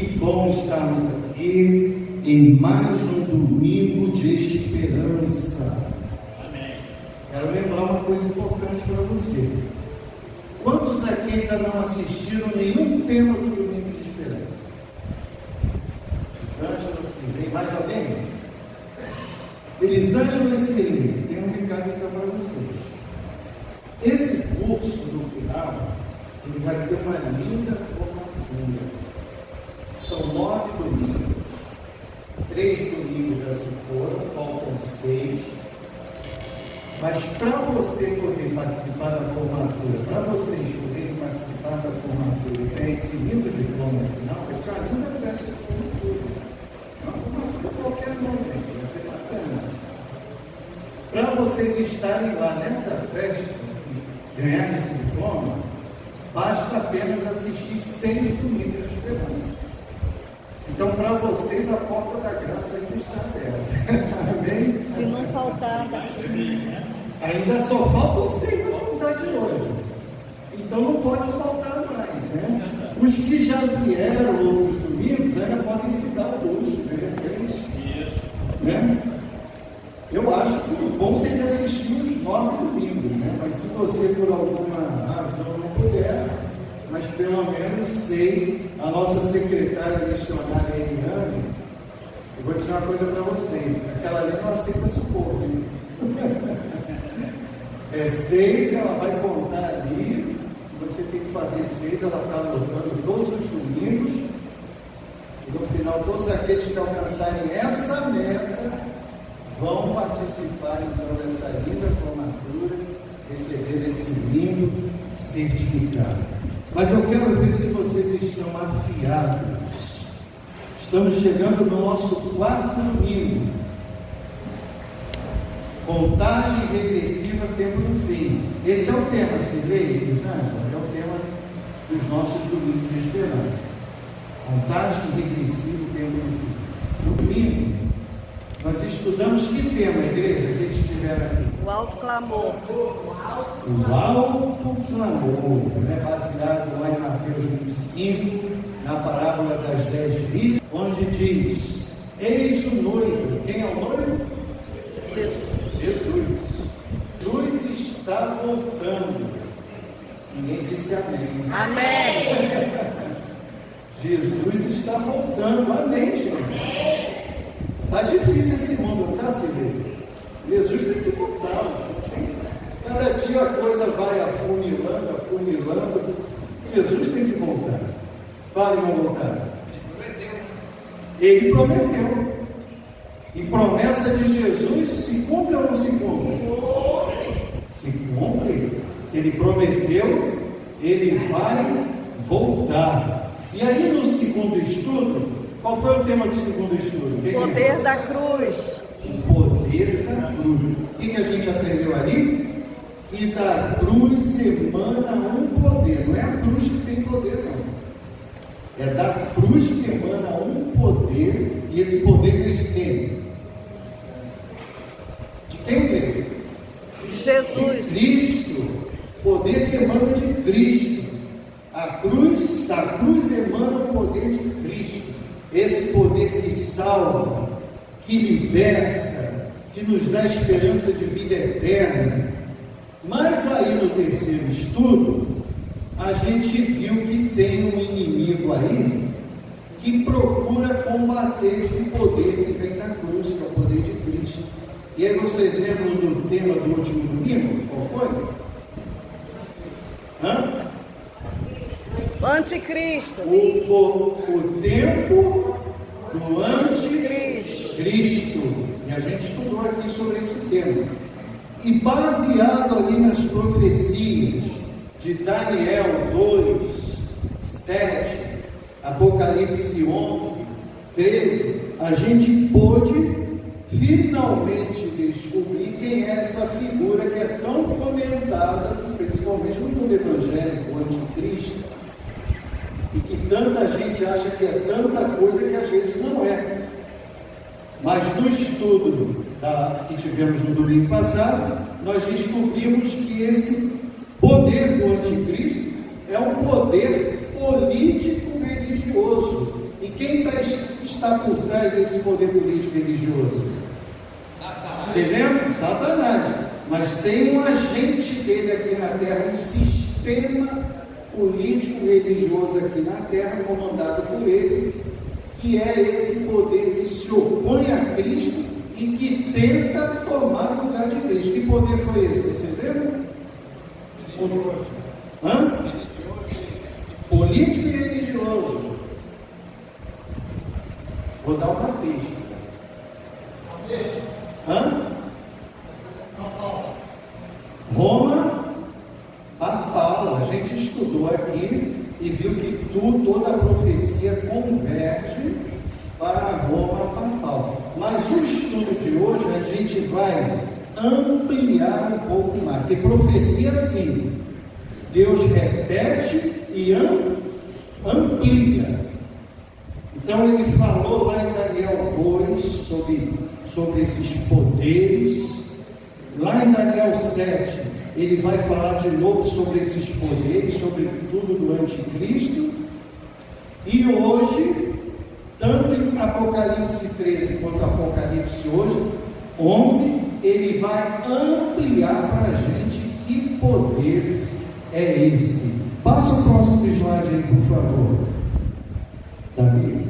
Que bom estarmos aqui em mais um domingo de esperança. Amém. Quero lembrar uma coisa importante para você. Quantos aqui ainda não assistiram nenhum tema do domingo de esperança? Elisângela, Cirlei, mais alguém? Elisângela e Cirlei, tem um recado aqui para vocês. Esse curso, no final, ele vai ter uma linda formatura. São 9 domingos. 3 domingos já se foram, faltam 6. Mas para você poder participar da formatura, para vocês poderem participar da formatura e ter esse lindo diploma no final, vai ser uma linda festa de formatura. Uma formatura qualquer não, gente, vai ser bacana. Para vocês estarem lá nessa festa, ganhar esse diploma, basta apenas assistir 6 domingos de esperança. Então, para vocês, a porta da graça ainda está aberta. Amém? Se não faltar, dá. Ainda só faltam 6 a contar de hoje. Então, não pode faltar mais, né? Os que já vieram outros domingos ainda podem se dar o luxo, de repente. Né? Eu acho que o bom seria assistir os 9 domingos, né? Mas se você, por alguma razão, não puder, mas pelo menos 6, a nossa secretária missionária Eliane, eu vou dizer uma coisa para vocês, aquela ali não aceita suporte, hein? 6, ela vai contar ali, você tem que fazer 6, ela está anotando todos os domingos, e no final todos aqueles que alcançarem essa meta vão participar então dessa linda formatura, receber esse lindo certificado. Mas eu quero ver se vocês estão afiados. Estamos chegando no nosso 4º domingo. Contagem regressiva, tempo do fim. Esse é o tema, Cirlei, Elisângela, é o tema dos nossos domingos de esperança. Contagem regressiva, tempo do fim. No domingo, nós estudamos que tema, igreja, que eles estiveram aqui? O alto clamor. O alto clamor, né? Baseado lá em Mateus 25, na parábola das 10 virgens, onde diz: eis o noivo. Quem é o noivo? Jesus. Jesus está voltando. Ninguém disse amém. Amém. Jesus está voltando. Amém, gente. Está difícil esse mundo, não está, Silvio? Jesus tem que voltar. Cada dia a coisa vai afunilando. Jesus tem que voltar. Fale, não voltar. Ele prometeu. E promessa de Jesus se cumpre ou não se cumpre? Se cumpre. Se ele prometeu, ele vai voltar. E aí no segundo estudo, qual foi o tema do segundo estudo? O poder da cruz. O poder da cruz. O que a gente aprendeu ali? Que da cruz emana um poder. Não é a cruz que tem poder, não. É da cruz que emana um poder. E esse poder é de quem? De quem, igreja? Jesus. De Cristo. Poder que emana de Cristo. Da cruz emana o poder de Cristo. Esse poder que salva, que liberta, que nos dá esperança de vida eterna. Mas aí no terceiro estudo, a gente viu que tem um inimigo aí que procura combater esse poder que vem da cruz, que é o poder de Cristo. E aí vocês lembram do tema do último domingo? Qual foi? Anticristo. O tempo do anticristo. E a gente estudou aqui sobre esse tema. E baseado ali nas profecias de Daniel 2, 7, Apocalipse 11, 13, a gente pôde finalmente descobrir quem é essa figura que é tão comentada, principalmente no mundo evangélico, o anticristo, e que tanta gente acha que é tanta coisa que às vezes não é. Mas no estudo que tivemos no domingo passado, nós descobrimos que esse poder do anticristo é um poder político-religioso. E quem está por trás desse poder político e religioso? Você lembra? Satanás. Mas tem um agente dele aqui na terra, um sistema político e religioso aqui na terra, comandado por ele, que é esse poder que se opõe a Cristo e que tenta tomar o lugar de Cristo. Que poder foi esse? Você lembra? Político e religioso. Vou dar uma pista. Roma papal. A gente estudou aqui e viu que toda a profecia converge para Roma papal. Mas o estudo de hoje a gente vai ampliar um pouco mais, porque profecia assim, Deus repete e amplia. Então ele falou lá em Daniel 2 sobre esses poderes. Lá em Daniel 7 ele vai falar de novo sobre esses poderes, sobre tudo do anticristo. E hoje, tanto em Apocalipse 13 quanto Apocalipse hoje 11, ele vai ampliar para a gente que poder é esse. Passa o próximo slide aí, por favor, Davi.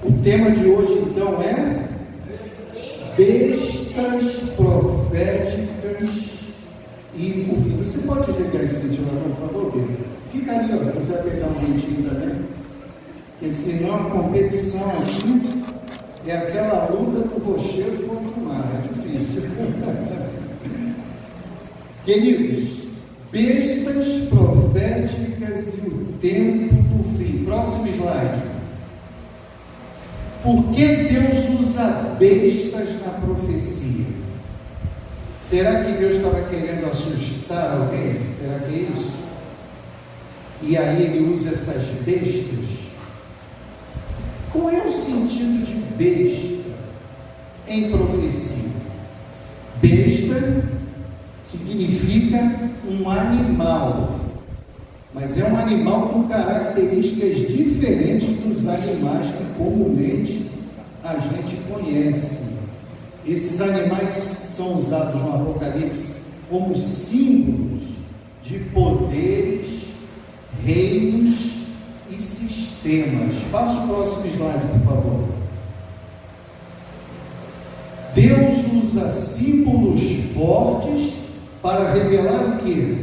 O tema de hoje então é bestas proféticas e o fim. Você pode ligar esse ventilador, por favor, Pedro? Fica ali, ó, você vai pegar um ventinho também, porque senão a competição aqui é aquela luta do rochedo contra o mar, é difícil. Queridos, bestas proféticas e o tempo do fim. Próximo slide. Por que Deus usa bestas na profecia? Será que Deus estava querendo assustar alguém? Será que é isso? E aí ele usa essas bestas? Qual é o sentido de besta em profecia? Besta significa um animal, mas é um animal com características diferentes dos animais que comumente a gente conhece. Esses animais são usados no Apocalipse como símbolos de poderes, reinos e sistemas. Passa o próximo slide, por favor. Deus usa símbolos fortes para revelar o quê?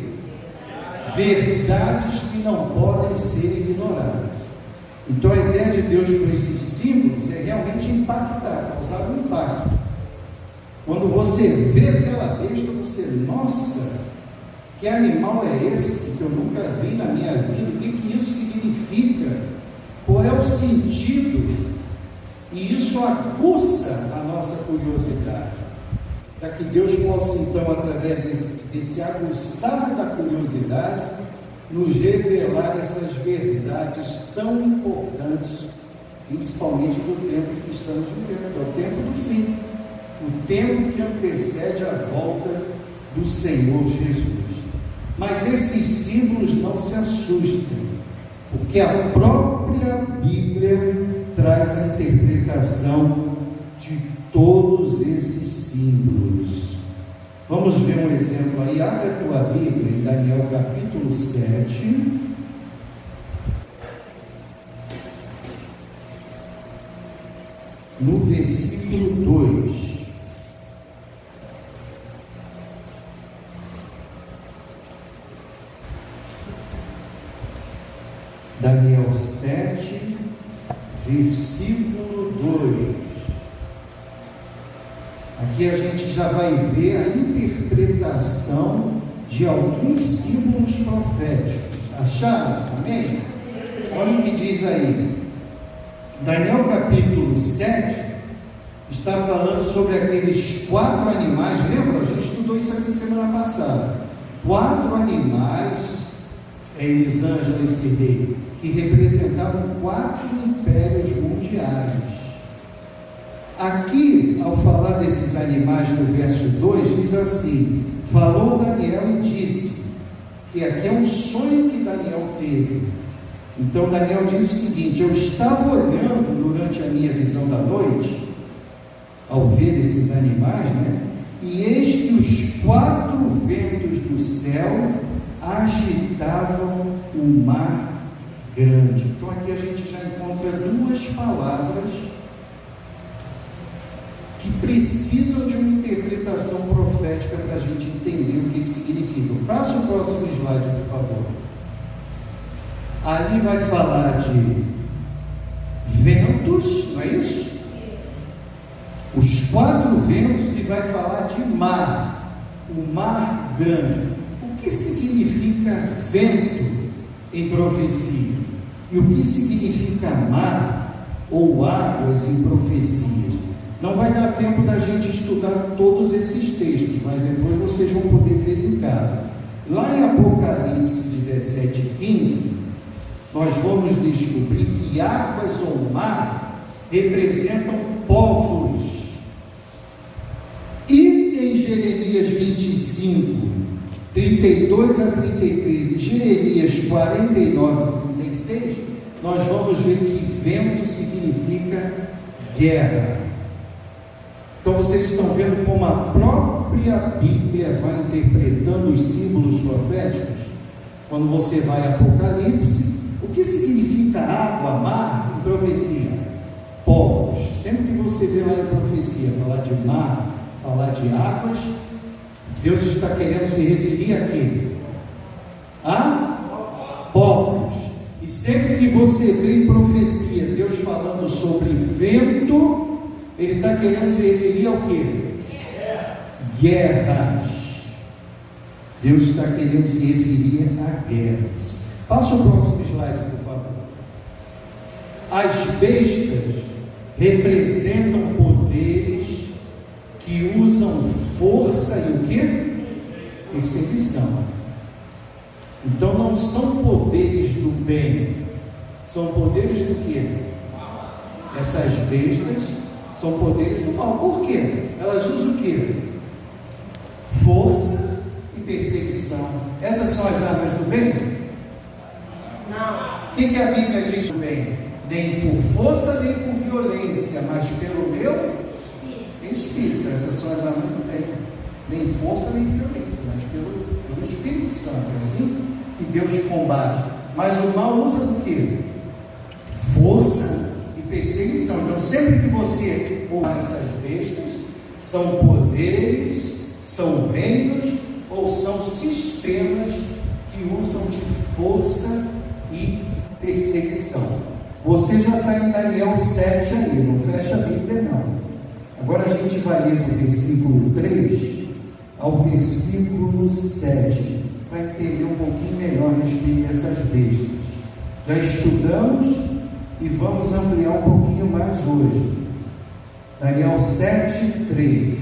Verdades que não podem ser ignoradas. Então a ideia de Deus com esses símbolos é realmente impactar, causar um impacto. Quando você vê aquela besta, você, nossa, que animal é esse que eu nunca vi na minha vida? O que isso significa? Qual é o sentido? E isso aguça a nossa curiosidade, para que Deus possa então, através desse aguçar da curiosidade, nos revelar essas verdades tão importantes, principalmente do tempo que estamos vivendo, que é o tempo do fim, o tempo que antecede a volta do Senhor Jesus. Mas esses símbolos não se assustem, porque a própria Bíblia traz a interpretação de todos esses símbolos. Vamos ver um exemplo aí. Abre a tua Bíblia em Daniel capítulo 7. No versículo 2. Daniel 7, versículo 2. Aqui a gente já vai ver a interpretação de alguns símbolos proféticos. Acharam? Amém? Olha o que diz aí. Daniel capítulo 7 está falando sobre aqueles 4 animais. Lembra? A gente estudou isso aqui semana passada. 4 animais, Elisângela, esse rei, que representavam 4 impérios mundiais. Aqui, ao falar desses animais no verso 2, diz assim: falou Daniel e disse, que aqui é um sonho que Daniel teve, Então Daniel diz o seguinte: eu estava olhando durante a minha visão da noite, ao ver esses animais, né? E eis que os 4 ventos do céu agitavam o mar grande. Então aqui a gente já encontra 2 palavras que precisam de uma interpretação profética para a gente entender o que significa. Passa o próximo slide, por favor. Ali vai falar de ventos, não é isso? Os 4 ventos, e vai falar de mar, o mar grande. O que significa vento em profecia? E o que significa mar ou águas em profecias? Não vai dar tempo da gente estudar todos esses textos, mas depois vocês vão poder ver em casa. Lá em Apocalipse 17:15, nós vamos descobrir que águas ou mar representam povos. E em Jeremias 25, 32 a 33 e Jeremias 49 a 36, nós vamos ver que vento significa guerra. Então vocês estão vendo como a própria Bíblia vai interpretando os símbolos proféticos. Quando você vai a Apocalipse, o que significa água, mar em profecia? Povos. Sempre que você vê lá em profecia falar de mar, falar de águas, Deus está querendo se referir a quê? A povos. E sempre que você vê em profecia Deus falando sobre vento, Ele está querendo se referir ao quê? Guerras. Deus está querendo se referir a guerras. Passa o próximo slide, por favor. As bestas representam poderes que usam força e o quê? Perseguição. Então não são poderes do bem, são poderes do quê? Essas bestas são poderes do mal. Por quê? Elas usam o quê? Força e perseguição. Essas são as armas do bem? Não. O que a Bíblia diz do bem? Nem por força, nem por violência, mas pelo meu Espírito. Essas são as armas do bem. Nem força, nem violência, mas pelo Espírito Santo. É assim que Deus combate. Mas o mal usa do quê? Força e perseguição. Então sempre que você ouvir essas bestas, são poderes, são reinos ou são sistemas que usam de força e perseguição. Você já está em Daniel 7 aí, não fecha a Bíblia não. Agora a gente vai ler do versículo 3 ao versículo 7, para entender um pouquinho melhor a respeito dessas bestas. Já estudamos e vamos ampliar um pouquinho mais hoje. Daniel 7, 3.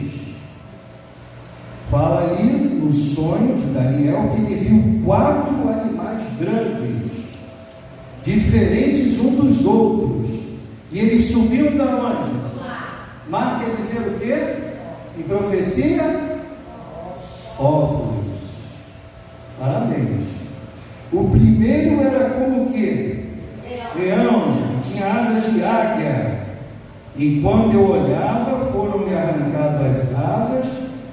Fala ali no sonho de Daniel que ele viu 4 animais grandes, diferentes um dos outros, e eles subiam da onde? Mar quer dizer o quê? Em profecia? Povos. Parabéns. O primeiro era como o quê? Leão, que tinha asas de águia. Enquanto eu olhava, foram-lhe arrancadas as asas,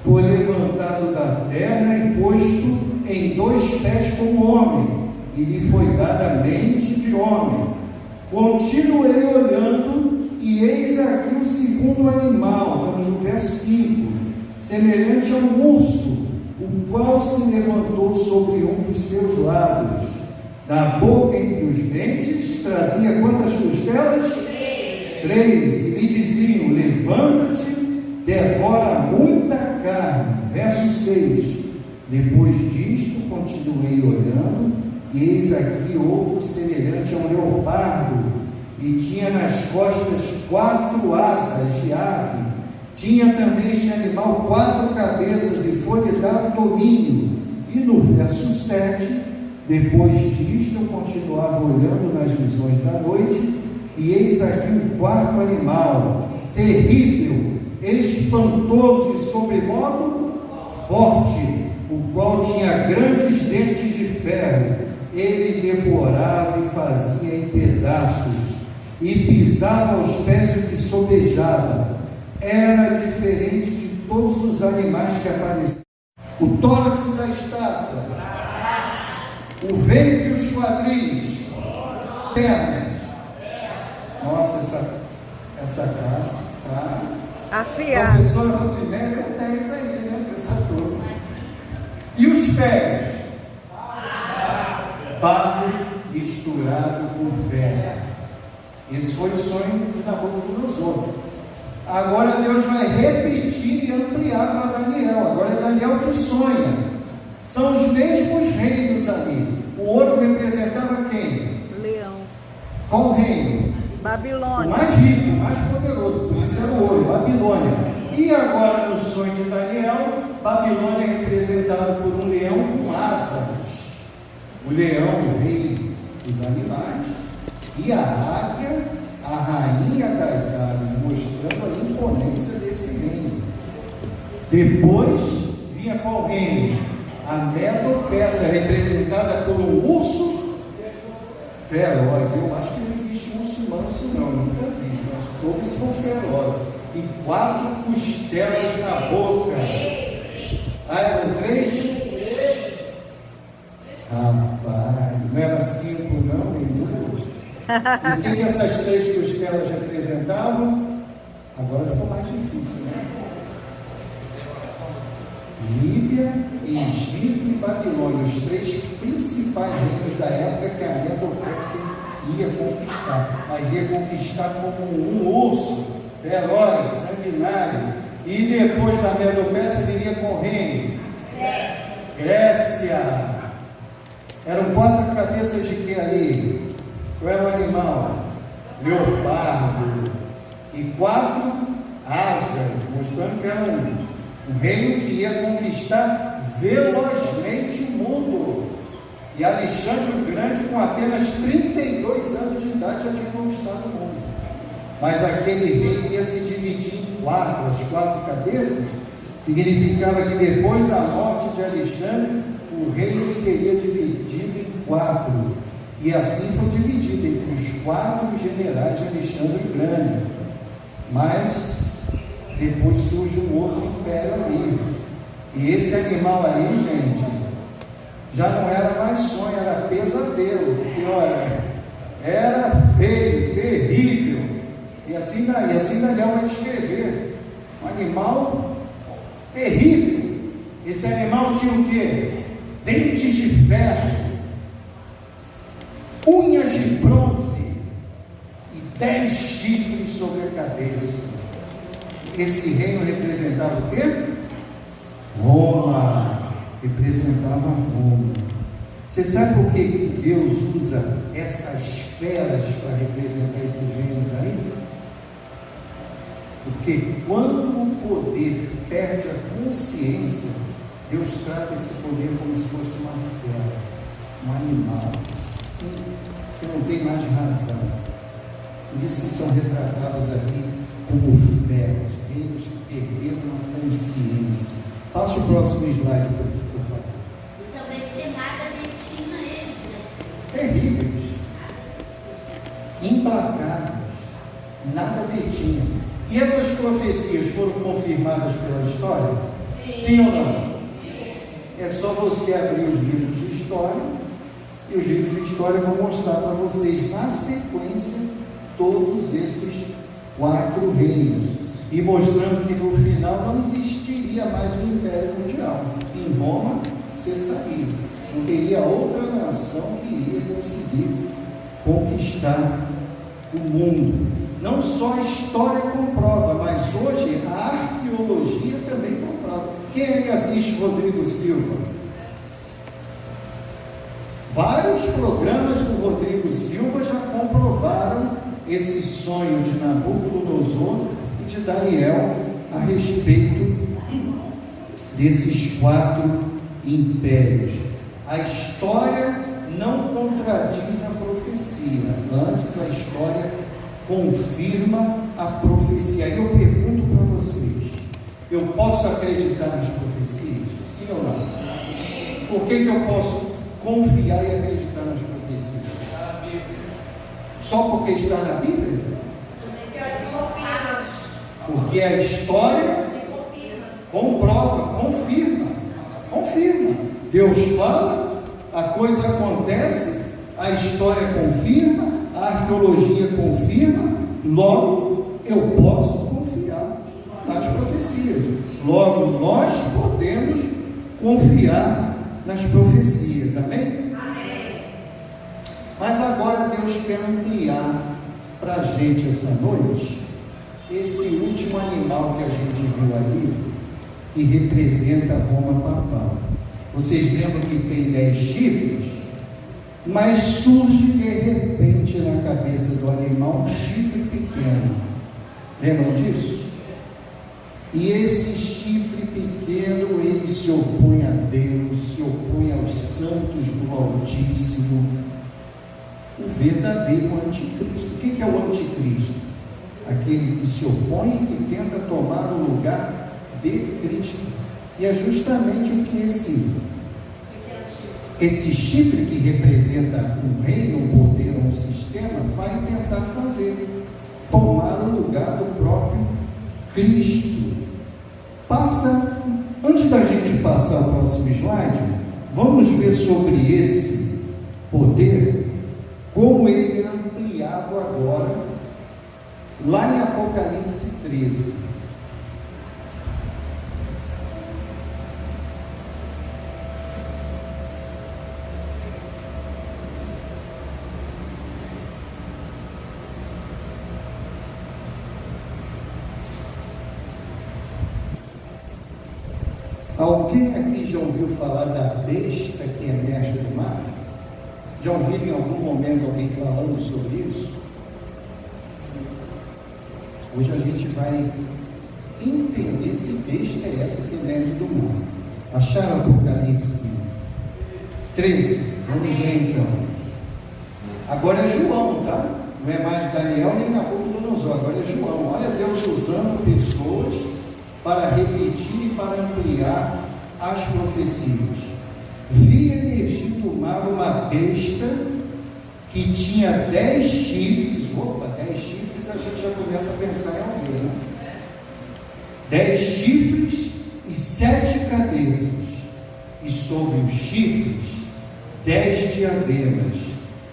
foi levantado da terra e posto em 2 pés como homem, e lhe foi dada a mente de homem. Continuei olhando, e eis aqui o segundo animal, estamos no verso 5, semelhante a um urso, o qual se levantou sobre um dos seus lados. Da boca entre os dentes trazia quantas costelas? 3. E lhe diziam: levanta-te, devora muita carne. Verso 6. Depois disto continuei olhando, e eis aqui outro semelhante a um leopardo, e tinha nas costas 4 asas de ave. Tinha também este animal 4 cabeças, e foi-lhe dado domínio. E no verso 7, depois disto eu continuava olhando nas visões da noite, e eis aqui um 4º animal, terrível, espantoso e sobremodo forte, o qual tinha grandes dentes de ferro, ele devorava e fazia em pedaços, e pisava aos pés o que sobejava. Era diferente de todos os animais que apareciam. O tórax da estátua, o ventre e os quadris, pernas. Nossa, essa classe está... Afiado. Professora Rosimere é 10 aí, né? Essa turma. E os pés? Barro misturado com ferro. Esse foi o sonho de Nabucodonosor. Agora Deus vai repetir e ampliar para Daniel. Agora é Daniel que sonha. São os mesmos reinos ali. O ouro representava quem? Leão. Qual reino? O Babilônia. mais rico, o mais poderoso, por isso era o ouro, Babilônia. E agora no sonho de Daniel, Babilônia é representada por um leão com asas. O leão, o rei dos animais, e a águia, a rainha das aves, mostrando a imponência desse reino. Depois vinha qual reino? A Medo-Persa, representada por um urso feroz. Eu acho que não existe urso manso, não, nunca vi, mas todos são ferozes. E 4 costelas na boca. Ah, eram 3? Rapaz, não era 5 não, nem 2. E o que essas 3 costelas representavam? Agora ficou mais difícil, né? Líbia, Egito e Babilônia, os 3 principais reinos da época que a Medo-Persa ia conquistar, mas ia conquistar como um urso feroz, sanguinário. E depois da Medo-Persa viria com o reino Grécia. Eram 4 cabeças de que ali? Qual era o animal? Leopardo. E 4 asas, mostrando que era um reino que ia conquistar velozmente o mundo. E Alexandre o Grande, com apenas 32 anos de idade, já tinha conquistado o mundo. Mas aquele reino ia se dividir em 4, as 4 cabeças. Significava que depois da morte de Alexandre, o reino seria dividido em 4. E assim foi dividido entre os 4 generais de Alexandre o Grande. Mas depois surge um outro império ali. E esse animal aí, gente, já não era mais sonho, era pesadelo. Porque, olha, era feio, terrível. E assim Daniel vai descrever. Um animal terrível. Esse animal tinha o quê? Dentes de ferro, unhas de bronze e 10 chifres sobre a cabeça. Esse reino representava o quê? Roma. Representava Roma. Você sabe por que Deus usa essas feras para representar esses reinos aí? Porque quando o poder perde a consciência, Deus trata esse poder como se fosse uma fera, um animal, que não tem mais razão. Por isso que são retratados aqui como feras, reinos que perderam a consciência. Passa o próximo slide, por favor. E também porque nada detinha eles, né? Terríveis, implacáveis, nada detinha. E essas profecias foram confirmadas pela história? Sim ou não? É só você abrir os livros de história, e os livros de história vão mostrar para vocês, na sequência, todos esses 4 reinos, e mostrando que no final não existiria mais um império mundial. Em Roma cessaria, não teria outra nação que iria conseguir conquistar o mundo. Não só a história comprova, mas hoje a arqueologia também comprova. Quem aí assiste Rodrigo Silva? Vários programas do Rodrigo Silva já comprovaram esse sonho de Nabucodonosor e de Daniel a respeito desses 4 impérios. A história não contradiz a profecia, antes a história confirma a profecia. E eu pergunto para vocês: eu posso acreditar nas profecias? Sim ou não? Por que eu posso confiar e acreditar nas Só porque está na Bíblia? Porque a história comprova, confirma. Deus fala, a coisa acontece, a história confirma, a arqueologia confirma, logo eu posso confiar nas profecias. Logo nós podemos confiar nas profecias. Amém? Mas agora Deus quer ampliar para a gente essa noite esse último animal que a gente viu ali, que representa a Roma papal. Vocês lembram que tem 10 chifres? Mas surge de repente na cabeça do animal um chifre pequeno. Lembram disso? E esse chifre pequeno, ele se opõe a Deus, se opõe aos santos do Altíssimo. O verdadeiro anticristo. O que é o anticristo? Aquele que se opõe e que tenta tomar o lugar de Cristo. E é justamente o que esse chifre que representa um reino, um poder, um sistema, vai tentar fazer. Tomar o lugar do próprio Cristo. Antes da gente passar o próximo slide, vamos ver sobre esse poder, como ele é ampliado agora, lá em Apocalipse 13. Alguém aqui já ouviu falar da besta que emerge do mar? Já ouviram em algum momento alguém falando sobre isso? Hoje a gente vai entender que besta é essa que emerge do mar. Acharam Apocalipse 13? Vamos ler então. Agora é João, tá? Não é mais Daniel nem Nabucodonosor, agora é João. Olha Deus usando pessoas para repetir e para ampliar as profecias. Vi emergir do mar uma besta que tinha 10 chifres. Opa, 10 chifres, a gente já começa a pensar em alguém, né? 10 chifres e 7 cabeças, e sobre os chifres 10 diademas,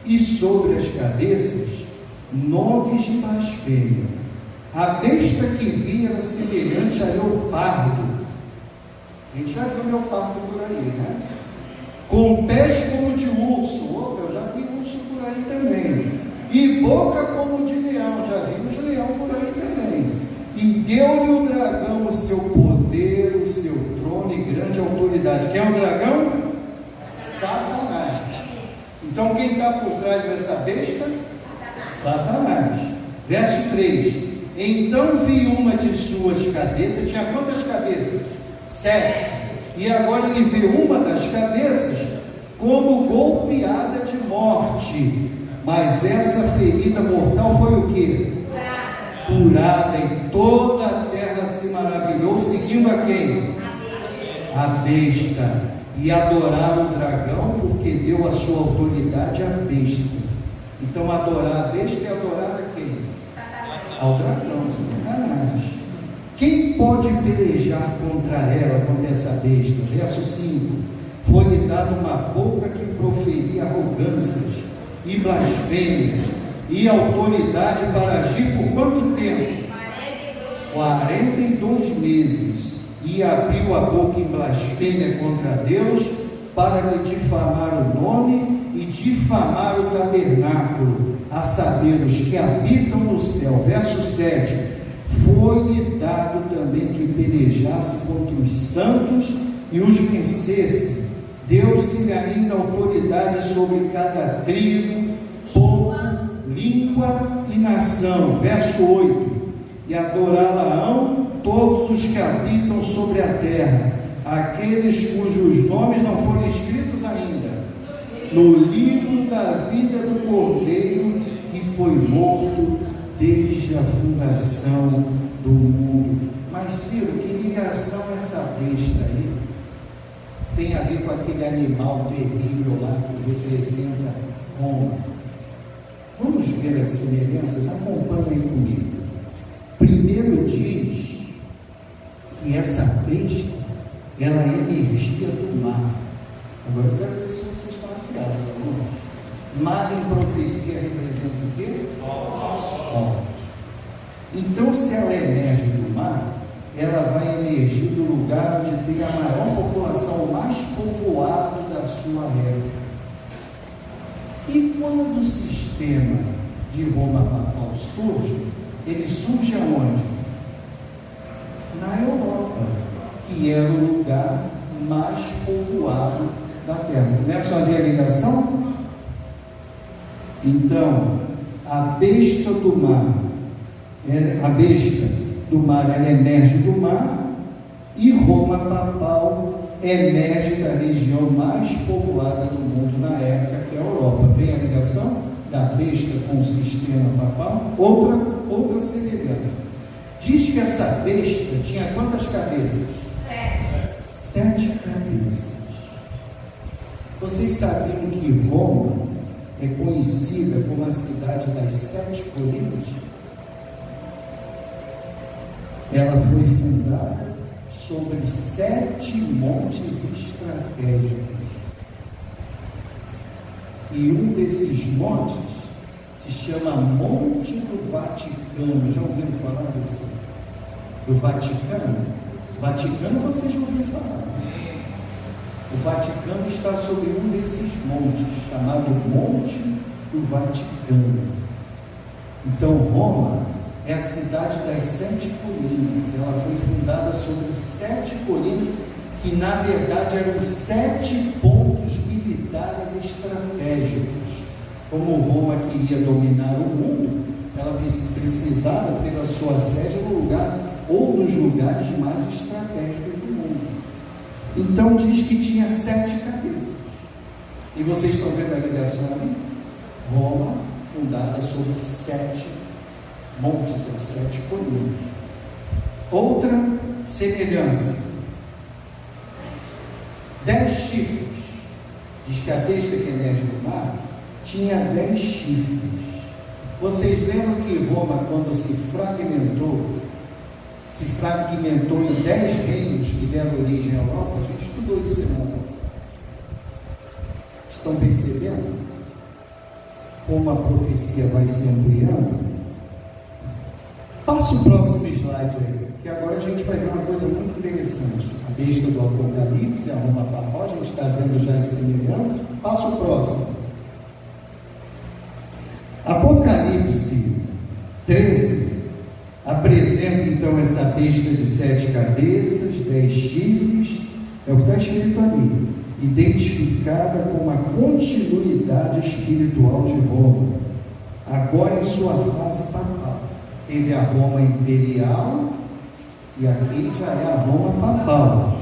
e sobre as cabeças nomes de blasfêmia. A besta que vi era semelhante a leopardo. A gente já viu leopardo por aí, né? Com pés como de urso. Opa, eu já vi urso por aí também. E boca como de leão. Já vimos leão por aí também. E deu-lhe o dragão o seu poder, o seu trono e grande autoridade. Quem é o dragão? Satanás. Então quem está por trás dessa besta? Satanás. Verso 3. Então vi uma de suas cabeças. Tinha quantas cabeças? 7. E agora ele vê uma das cabeças como golpeada de morte. Mas essa ferida mortal foi o quê? Curada. E toda a terra se maravilhou, seguindo a quem? A besta. E adoraram o dragão, porque deu a sua autoridade à besta. Então adorar a besta é adorar a quem? Ao dragão, Satanás. Quem pode pelejar contra ela, contra essa besta? Verso 5. Foi-lhe dada uma boca que proferia arrogâncias e blasfêmias, e autoridade para agir por quanto tempo? 42 meses. E abriu a boca em blasfêmia contra Deus, para lhe difamar o nome e difamar o tabernáculo, a saber, os que habitam no céu. Verso 7. Foi-lhe dado também que pelejasse contra os santos e os vencesse. Deu-se-lhe ainda autoridade sobre cada tribo, povo, língua e nação. Verso 8. E adorá-la-ão todos os que habitam sobre a terra, aqueles cujos nomes não foram escritos ainda no livro da vida do Cordeiro, que foi morto desde a fundação do mundo. Mas Ciro, que ligação essa besta aí tem a ver com aquele animal terrível lá que representa Roma? Vamos ver. ver as semelhanças? Acompanhe aí comigo. Primeiro diz que essa besta, ela é energia do mar. Agora eu quero ver se vocês estão afiados, alunos. Mar em profecia representa o quê? Povos. Então, se ela emerge do mar, ela vai emergir do lugar onde tem a maior população, o mais povoado da sua época. E quando o sistema de Roma papal surge, ele surge aonde? Na Europa, que era o lugar mais povoado da Terra. Começa a ver a ligação? Então, a besta do mar, ela emerge do mar, e Roma papal emerge da região mais povoada do mundo na época, que é a Europa. Vem a ligação da besta com o sistema papal. Outra semelhança. Diz que essa besta tinha quantas cabeças? 7 cabeças. Vocês sabiam que Roma é conhecida como a cidade das 7 colinas? Ela foi fundada sobre 7 montes estratégicos. E um desses montes se chama Monte do Vaticano. Já ouviram falar desse? Do Vaticano? Vaticano vocês já ouviram falar. O Vaticano está sobre um desses montes, chamado Monte do Vaticano. Então Roma é a cidade das 7 colinas. Ela foi fundada sobre 7 colinas, que na verdade eram 7 pontos militares estratégicos. Como Roma queria dominar o mundo, ela precisava ter a sua sede no lugar, ou nos lugares mais estratégicos do mundo. Então diz que tinha 7 cabeças. E vocês estão vendo a ligação ali? Roma, fundada sobre 7 montes, ou 7 colinas. Outra semelhança: 10 chifres. Diz que a besta que emerge do mar tinha 10 chifres. Vocês lembram que Roma, quando se fragmentou em 10 reinos que deram origem à Europa? A gente estudou isso semana passada. Estão percebendo como a profecia vai se ampliando? Passa o próximo slide aí, que agora a gente vai ver uma coisa muito interessante. A besta do Apocalipse, a Roma papal, a gente está vendo já as semelhanças. Passa o próximo. Apocalipse 13 apresenta então essa besta de 7 cabeças, 10 chifres, é o que está escrito ali, identificada como a continuidade espiritual de Roma, agora em sua fase papal. Teve a Roma imperial e aqui já é a Roma papal.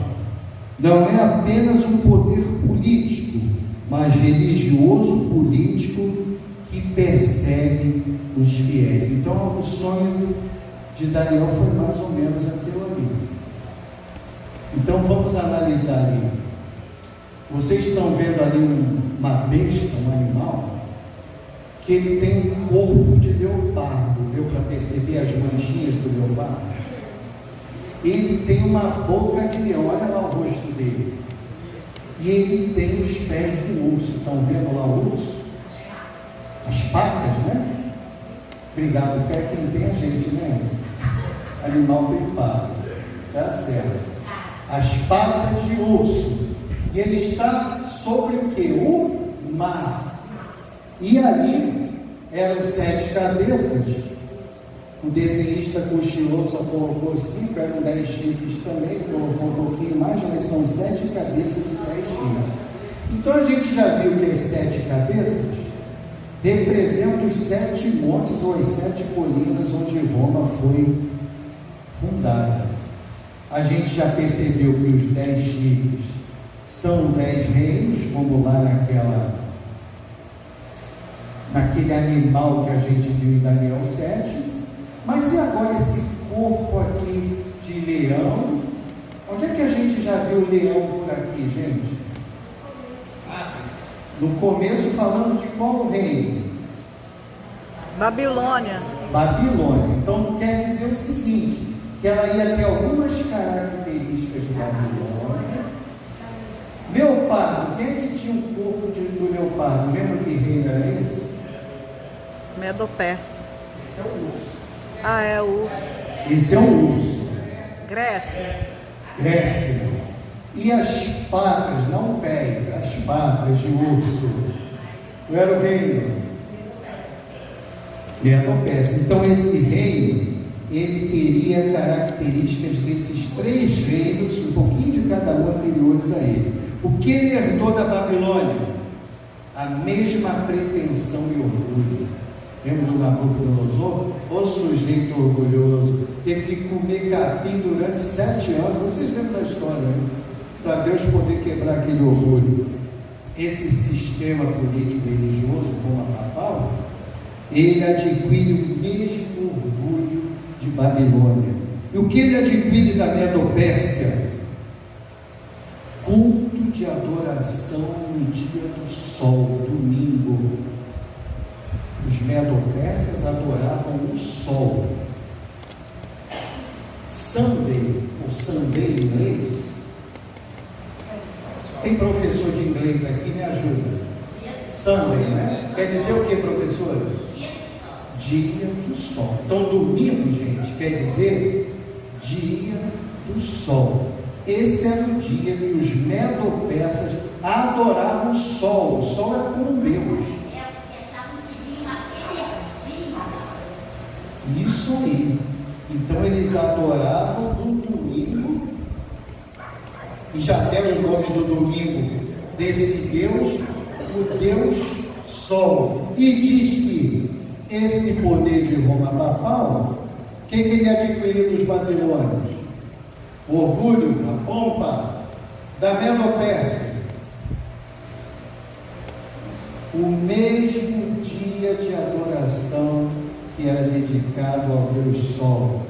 Não é apenas um poder político, mas religioso político que persegue os fiéis. Então o sonho de Daniel foi mais ou menos aquilo ali. Então vamos analisar ali. Vocês estão vendo ali uma besta, um animal, que ele tem um corpo de leopardo. Deu para perceber as manchinhas do leopardo? Ele tem uma boca de leão, olha lá o rosto dele. E ele tem os pés do urso. Estão vendo lá o urso? As patas, né? Obrigado, pé quem tem a gente, né? Animal tem pata. Tá certo. As patas de urso. E ele está sobre o que? O mar. E ali eram 7 cabeças. O desenhista cochilou, só colocou 5, eram 10 chifres também, colocou um pouquinho mais, mas são 7 cabeças e 10 chifres. Então a gente já viu que as 7 cabeças representam os 7 montes ou as 7 colinas onde Roma foi fundada. A gente já percebeu que os 10 chifres são 10 reinos, como lá naquele animal que a gente viu em Daniel 7. Mas e agora esse corpo aqui de leão? Onde é que a gente já viu leão por aqui, gente? No começo, falando de qual reino? Babilônia. Babilônia. Então quer dizer o seguinte, que ela ia ter algumas características de Babilônia. Leopardo, quem é que tinha um corpo do leopardo? Lembra que reino era esse? Medo-Persa. Esse é o urso. Ah, é o urso. Esse é o urso. Grécia. Grécia. E as patas, não pés, as patas de urso. Qual era o reino? Medo-Persa. Então esse reino, ele teria características desses três reinos, um pouquinho de cada um anteriores a ele. O que ele herdou da Babilônia? A mesma pretensão e orgulho. Lembra do Nabucodonosor? O sujeito orgulhoso, teve que comer capim durante 7 anos. Vocês lembram da história, né? Para Deus poder quebrar aquele orgulho. Esse sistema político religioso, como a papal, ele adquire o mesmo orgulho de Babilônia. E o que ele adquire da Medo-Pérsia? Culto de adoração no dia do sol, domingo. Os Medo-Persas adoravam o sol. Sunday, ou Sunday em inglês. Tem professor de inglês aqui, me ajuda. Sunday, né? Quer dizer o que, professora? Dia do sol. Então, domingo, gente, quer dizer dia do sol. Esse era o dia que os Medo-Persas adoravam o sol. O sol era como um Deus. Achavam que vinha uma energia. Isso aí. Então eles adoravam no domingo, e já tem o nome do domingo desse Deus, o Deus Sol. E diz que esse poder de Roma papal, o que ele adquiriu dos babilônios? O orgulho, a pompa da Medo-Pérsia. O mesmo dia de adoração que era dedicado ao Deus Sol.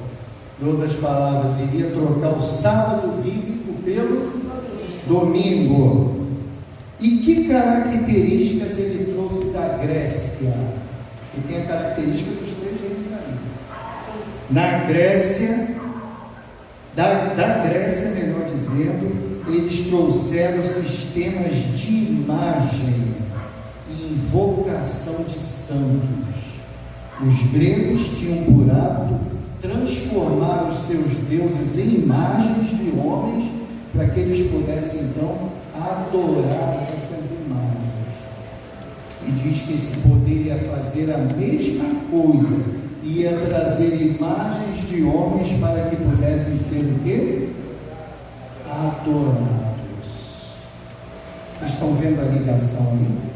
Em outras palavras, iria trocar o sábado bíblico pelo domingo. E que características ele trouxe da Grécia? E tem a característica dos três reinos aí. Na Grécia, da Grécia, melhor dizendo, eles trouxeram sistemas de imagem e invocação de santos. Os gregos tinham por hábito transformar os seus deuses em imagens de homens, para que eles pudessem então adorar essas imagens. E diz que esse poder ia fazer a mesma coisa, ia trazer imagens de homens para que pudessem ser o quê? Adorados. Vocês estão vendo a ligação aí?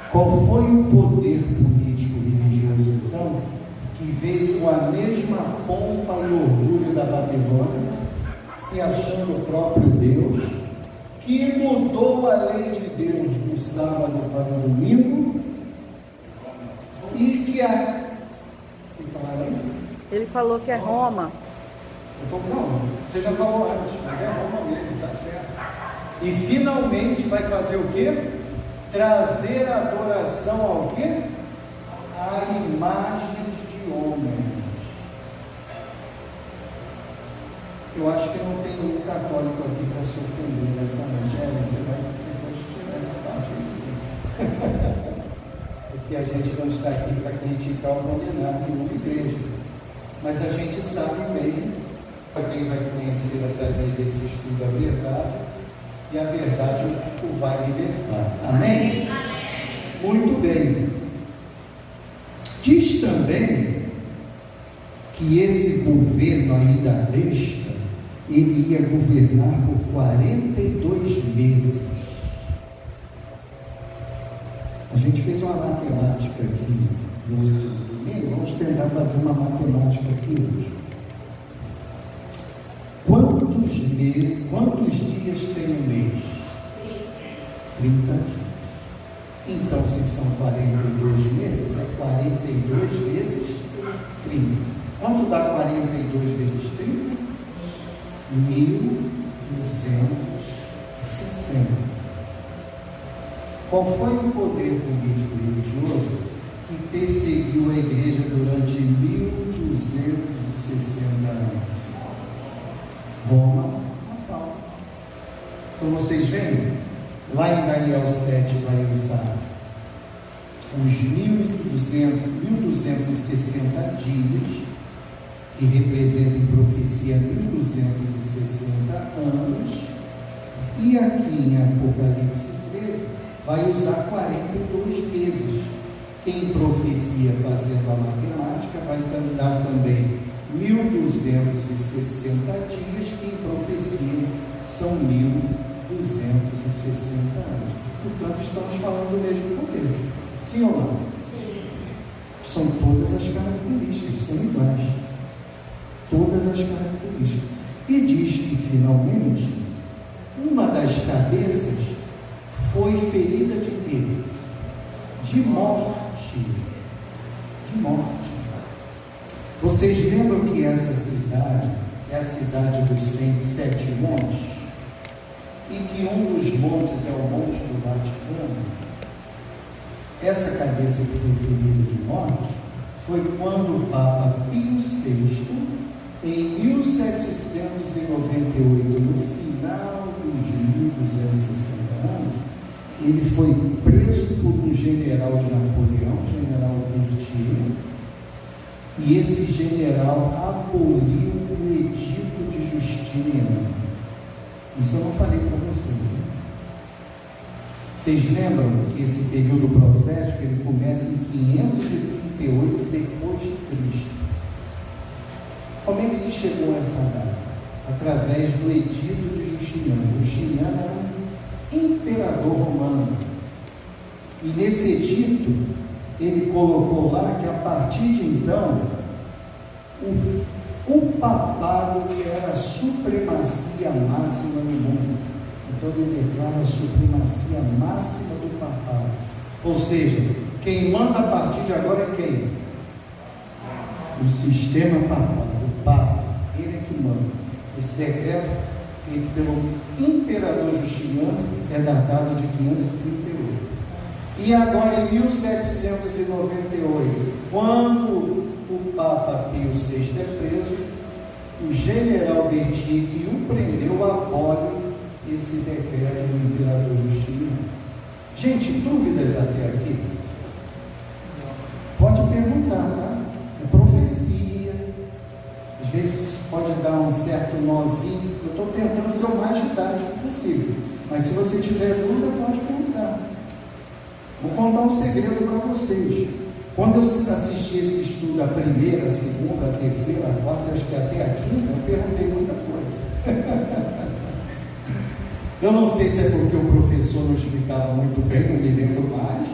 Qual foi o poder político religioso então, que veio com a mesma pompa e orgulho da Babilônia, se achando o próprio Deus, que mudou a lei de Deus do sábado para o domingo, e que a... O que falaram aí? Ele falou que é Roma. Não, você já falou antes, mas é Roma mesmo, está certo. E finalmente vai fazer o quê? Trazer a adoração ao quê? A imagens de homens. Eu acho que não tem nenhum católico aqui para se ofender nessa noite. Você vai depois tirar essa parte aí. Porque a gente não está aqui para criticar ou condenar nenhuma igreja. Mas a gente sabe bem, quem vai conhecer através desse estudo a verdade, e a verdade o vai libertar. Amém? Muito bem. Diz também que esse governo aí da besta, ele ia governar por 42 meses. A gente fez uma matemática aqui no outro domingo. Vamos tentar fazer uma matemática aqui hoje. Quantos dias tem um mês? 30 dias. Então, se são 42 meses, é 42 vezes 30. Quanto dá 42 vezes 30? 1260. Qual foi o poder político religioso que perseguiu a durante 1260 anos. Roma, Natal. Então vocês veem, lá em Daniel 7 vai usar os 1260 dias, que representam em profecia 1260 anos, e aqui em Apocalipse 13 vai usar 42 meses, que em profecia, fazendo a matemática, vai dar também 1260 dias, que em profecia são 1260 anos. Portanto, estamos falando do mesmo poder. Sim ou não? Sim. São todas as características, são iguais. Todas as características. E diz que, finalmente, uma das cabeças foi ferida de quê? De morte. De morte. Vocês lembram que essa cidade é a cidade dos 107 montes? E que um dos montes é o Monte do Vaticano? Essa cabeça que foi ferida de morte foi quando o Papa Pio VI, em 1798, no final dos 1260 anos, ele foi preso por um general de Napoleão, general Berthier, e esse general aboliu o edito de Justiniano. Isso eu não falei para vocês, né? Vocês lembram que esse período profético ele começa em 538 depois de Cristo? Como é que se chegou a essa data? Através do edito de Justiniano. Justiniano era um imperador romano. E nesse edito, ele colocou lá que a partir de então, o papado era a supremacia máxima no mundo. Então ele declara a supremacia máxima do papado. Ou seja, quem manda a partir de agora é quem? O sistema papal, o Papa, ele é que manda. Esse decreto, feito pelo imperador Justiniano, é datado de 538. E agora em 1798, quando o Papa Pio VI é preso, o general Berthier, que o prendeu, abole esse decreto do imperador Justiniano. Gente, dúvidas até aqui? Pode perguntar, tá? É profecia. Às vezes pode dar um certo nozinho. Eu estou tentando ser o mais didático possível. Mas se você tiver dúvida, pode perguntar. Vou contar um segredo para vocês. Quando eu assisti esse estudo, a primeira, a segunda, a terceira, a quarta, acho que até a quinta, eu perguntei muita coisa. Eu não sei se é porque o professor não explicava muito bem, não me lembro mais,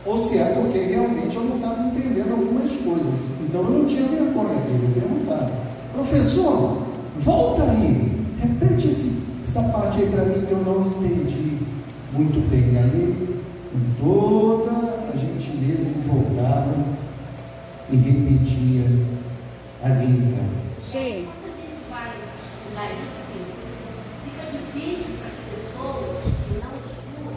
ou se é porque realmente eu não estava entendendo algumas coisas. Então eu não tinha vergonha dele, eu perguntava: professor, volta aí, repete essa parte aí para mim que eu não entendi muito bem. Aí, com toda a gentileza, ele voltava e repetia ali então. Sim. Quando a gente vai estudar isso, fica difícil para as pessoas que não estudam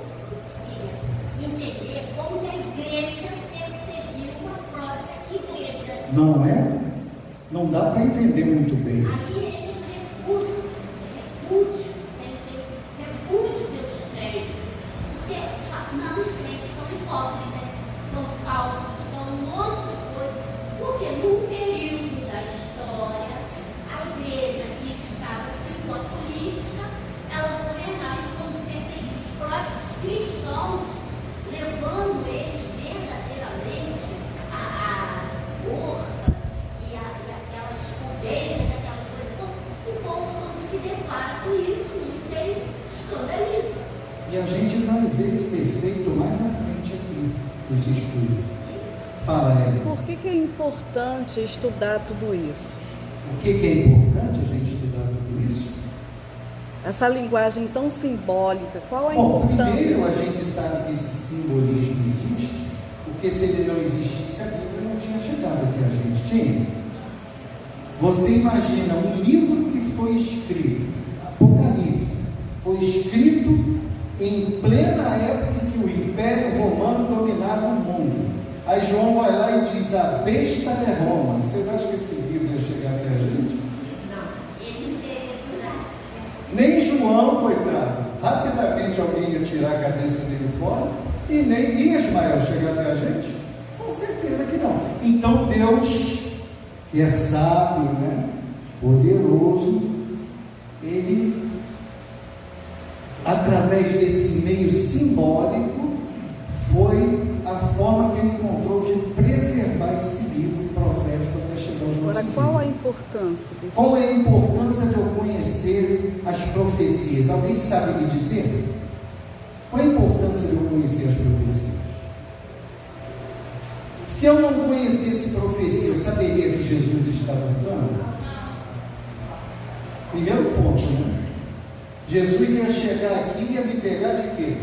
entender como que a igreja perseguiu uma própria igreja. Não é? Não dá para entender muito bem. Aí eles repúdio pelos crentes, porque não, os crentes são hipócritas, são falsos, são um monte de coisa, porque num período da história, a igreja que estava segundo a política, ela governava e quando perseguia os próprios cristãos, levando eles verdadeiramente a forca e aquelas fogueiras, aquelas coisas, o povo quando se depara com isso, muito bem, escandaliza. E a gente vai ver esse efeito mais à frente aqui, nesse estudo. Fala, Hélio. Por que é importante estudar tudo isso? Por que é importante a gente estudar tudo isso? Essa linguagem tão simbólica, qual a Bom, importância? primeiro a gente sabe que esse simbolismo existe, porque se ele não existisse, a Bíblia não tinha chegado até a gente. Tinha. Você imagina um livro que foi escrito, Apocalipse, foi escrito em plena época em que o Império Romano dominava o mundo. Aí João vai lá e diz: a besta é Roma. Você acha que esse livro ia chegar até a gente? Não, ele não queria curar. Nem João, coitado, rapidamente alguém ia tirar a cabeça dele fora, e nem ia Ismael chegar até a gente? Com certeza que não. Então Deus, que é sábio, né, poderoso, Ele, através desse meio simbólico, foi a forma que Ele encontrou de preservar esse livro profético até chegar aos nossos Agora, dias. qual a importância desse? Qual é a importância de eu conhecer as profecias? Alguém sabe me dizer? Qual é a importância de eu conhecer as profecias? Se eu não conhecesse profecia, eu saberia que Jesus está voltando? Primeiro ponto, né? Jesus ia chegar aqui e ia me pegar de quê?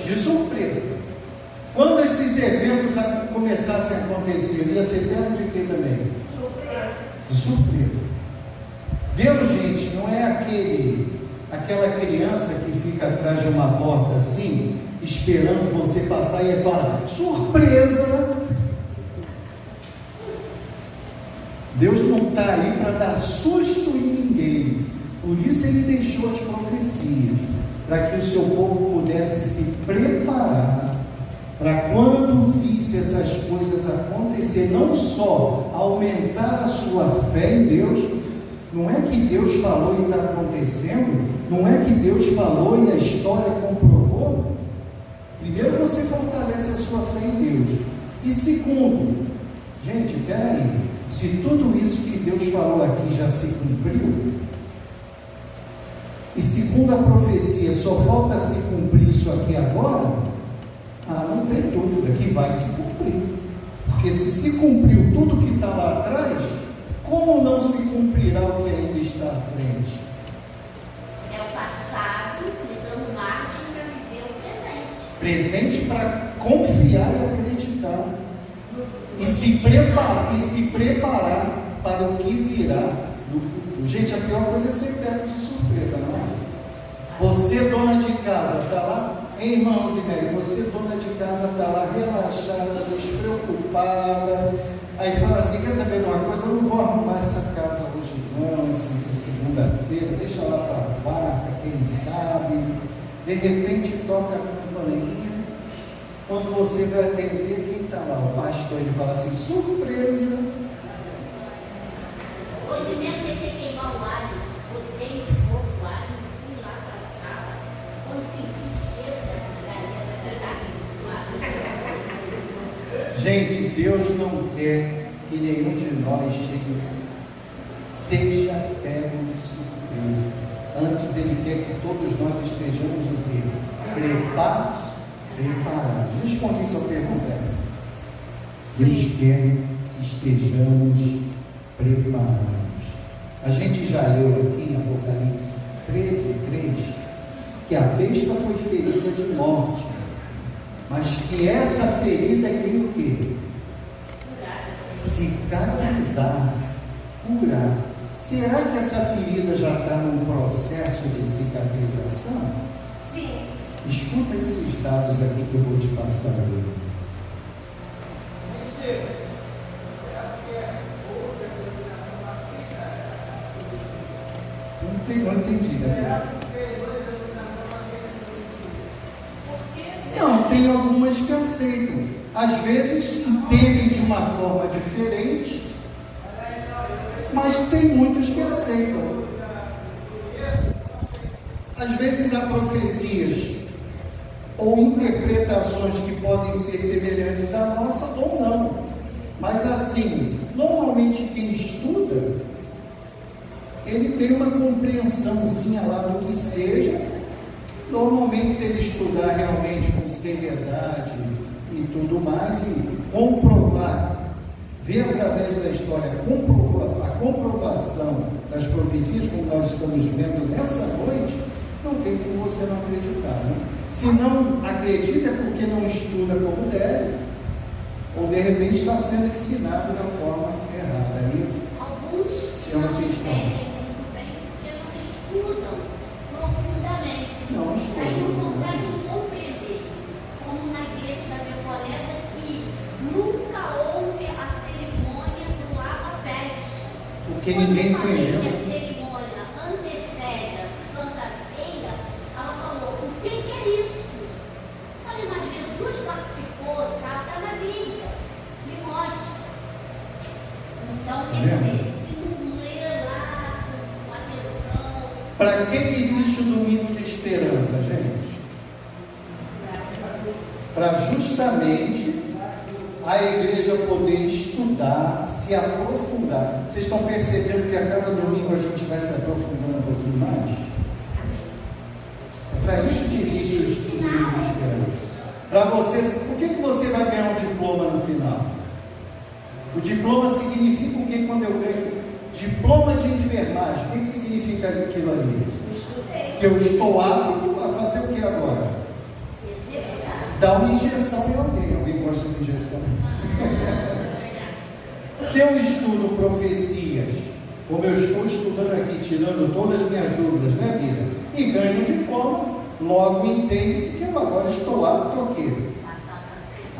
De surpresa. Quando esses eventos começassem a acontecer, ia ser pego de quê também? De surpresa. Deus, gente, não é aquela criança que fica atrás de uma porta assim, esperando você passar e fala: surpresa! Deus não está aí para dar susto em ninguém. Por isso Ele deixou as profecias, para que o seu povo pudesse se preparar para quando visse essas coisas acontecer, não só aumentar a sua fé em Deus. Não é que Deus falou e está acontecendo, não é que Deus falou e a história comprovou. Primeiro você fortalece a sua fé em Deus, e segundo, gente, peraí, se tudo isso que Deus falou aqui já se cumpriu, e segundo a profecia só falta se cumprir isso aqui agora, não tem dúvida que vai se cumprir, porque se cumpriu tudo que está lá atrás, como não se cumprirá o que ainda está à frente? É o passado me dando margem para viver o presente. Presente para confiar e acreditar, e se preparar para o que virá no futuro. Gente, a pior coisa é ser pego de surpresa, não é? Você, dona de casa, está lá, hein, irmãos e Mary, você, dona de casa, está lá relaxada, despreocupada, aí fala assim: quer saber de uma coisa? Eu não vou arrumar essa casa hoje não, segunda-feira, deixa lá para quarta, quem sabe. De repente toca a campainha, quando você vai atender, quem está lá? O pastor. Ele fala assim: surpresa! Hoje mesmo deixei queimar o alho, botei um pouco o alho, fui lá para a sala, quando senti o cheiro da galinha, Gente, Deus não quer que nenhum de nós seja pego de surpresa. Antes Ele quer que todos nós estejamos o quê? Preparados. Respondi sua pergunta. Deus quer que estejamos preparados. A gente já leu aqui em Apocalipse 13:3 que a besta foi ferida de morte, mas que essa ferida iria o quê? Cicatrizar, curar. Será que essa ferida já está num processo de cicatrização? Sim. Escuta esses dados aqui que eu vou te passar. Não entendi, né? Não, tem algumas que aceitam. Às vezes entendem de uma forma diferente, mas tem muitos que aceitam. Às vezes há profecias ou interpretações que podem ser semelhantes à nossa ou não. Mas assim, normalmente quem estuda, ele tem uma compreensãozinha lá do que seja. Normalmente, se ele estudar realmente com seriedade e tudo mais, e comprovar, ver através da história a comprovação das profecias, como nós estamos vendo nessa noite, não tem como você não acreditar, né? Se não acredita é porque não estuda como deve, ou de repente está sendo ensinado da forma errada. Aí Alguns é uma questão. muito bem, porque não estudam profundamente. Não estudam. Aí não conseguem compreender, como na igreja da minha colega, que que ninguém Quando eu falei entendeu. que a cerimônia antecede a Santa Ceia, ela falou, o que é isso? Eu falei, mas Jesus participou, está na Bíblia, me mostra. Então, quer dizer, se não ler lá com atenção... Para que existe o domingo de esperança, gente? Para justamente a igreja poder estudar, se aprofundar. Vocês estão percebendo que a cada domingo a gente vai se aprofundando um pouquinho mais? É para isso que existe o domingo de esperança. Para vocês, por que você vai ganhar um diploma no final? O diploma significa o que quando eu ganho? Diploma de enfermagem. O que significa aquilo ali? Que eu estou apto a fazer o que agora? Dar uma injeção em alguém. Alguém gosta de injeção? Se eu estudo profecias, como eu estou estudando aqui, tirando todas as minhas dúvidas, né, Bíblia? E ganho um diploma, logo entende-se que eu agora estou apto a quê?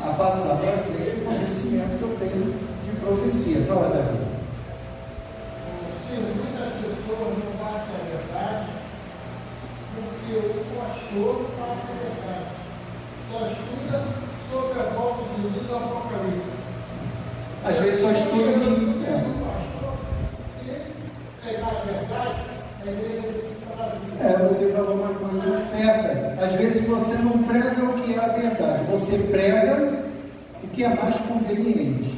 A passar para frente o conhecimento que eu tenho de profecia. Fala, Davi. Sim, muitas pessoas não passam a verdade porque o pastor passa a verdade. Só estuda sobre a volta de Jesus ao Apocalipse. Às vezes só estuda que... O pastor, se ele pregar a verdade, a igreja fica vazia. Você falou uma coisa certa. Às vezes você não prega o que é a verdade, você prega o que é mais conveniente.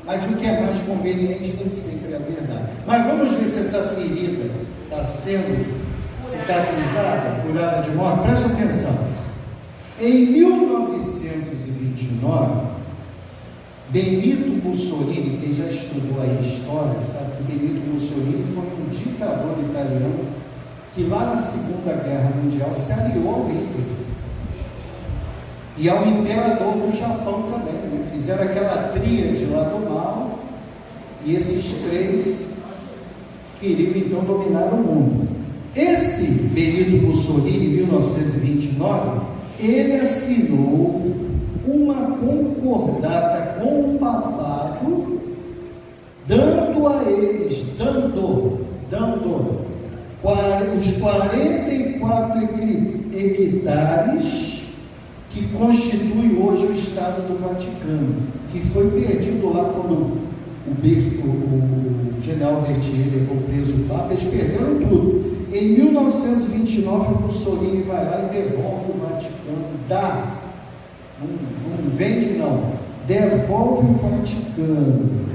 Mas o que é mais conveniente nem sempre é a verdade. Mas vamos ver se essa ferida está sendo cicatrizada, curada de morte. Presta atenção. Em 1929, Benito Mussolini, quem já estudou aí história, sabe que Benito Mussolini foi um ditador italiano que lá na Segunda Guerra Mundial se aliou ao Hitler e ao imperador do Japão também, né? Fizeram aquela tríade lá do mal e esses três queriam então dominar o mundo. Esse Benito Mussolini, em 1929, ele assinou uma concordata com o papado, dando a eles, os 44 hectares que constitui hoje o Estado do Vaticano, que foi perdido lá quando o general Berthier levou preso o Papa. Eles perderam tudo. Em 1929, o Mussolini vai lá e devolve o Vaticano, não vende não, devolve o Vaticano,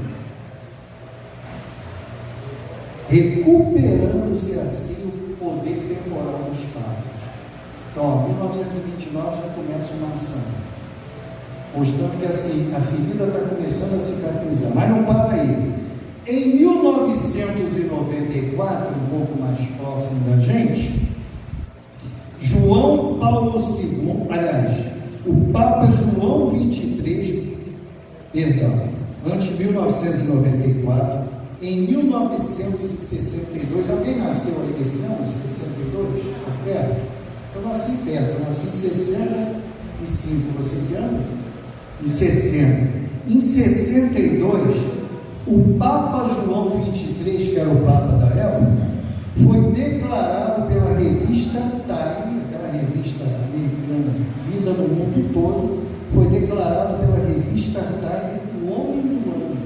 recuperando-se assim o poder temporal dos papas. Então, 1929 já começa uma ação, mostrando que assim, a ferida está começando a cicatrizar, mas não para aí. Em 1994, um pouco mais próximo da gente, João Paulo II, aliás, o Papa João 23, antes de 1994, em 1962, alguém nasceu aí esse ano, 62? Perto? Eu nasci perto, eu nasci em 65, você que ano? Em 60. Em 62, o Papa João 23, que era o Papa da época, foi declarado pela revista Time, aquela revista americana lida no mundo todo, foi declarado pela revista Time o homem do ano.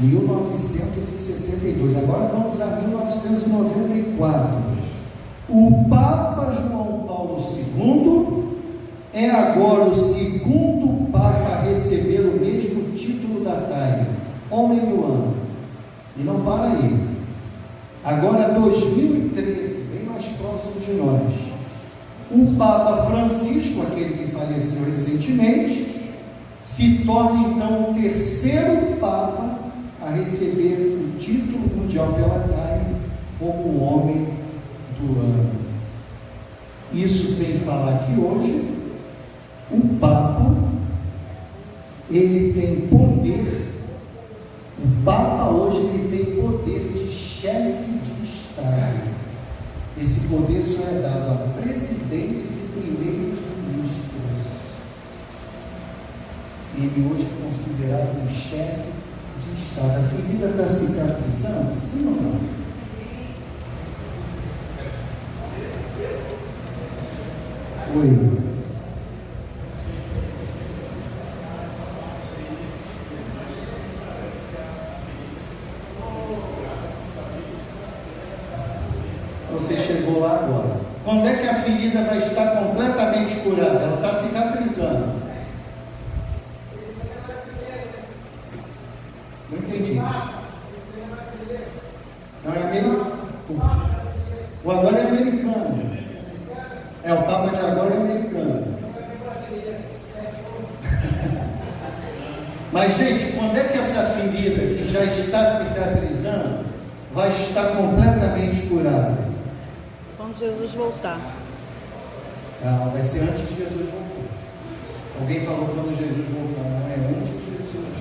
1962. Agora vamos a 1994. O Papa João Paulo II é agora o segundo Papa a receber o mesmo título da Time, homem do ano. E não para aí. Agora 2013, bem mais próximo de nós, o Papa Francisco, aquele que faleceu recentemente, se torna então o terceiro Papa a receber o título mundial pela Time como homem do ano. Isso sem falar que hoje o Papa, ele tem poder, o Papa hoje ele tem poder de chefe de Estado. Esse poder só é dado a presidentes e primeiros ministros. Ele hoje é considerado um chefe de estar. A ferida está cicatrizando? Sim ou não? Oi. Você chegou lá agora. Quando é que a ferida vai estar completamente curada? Ela está cicatrizando. Não entendi. Não é americano. O agora é americano. É, o Papa de agora é americano. Mas, gente, quando é que essa ferida que já está cicatrizando vai estar completamente curada? Quando Jesus voltar. Não, vai ser antes de Jesus voltar. Alguém falou quando Jesus voltar, não é antes de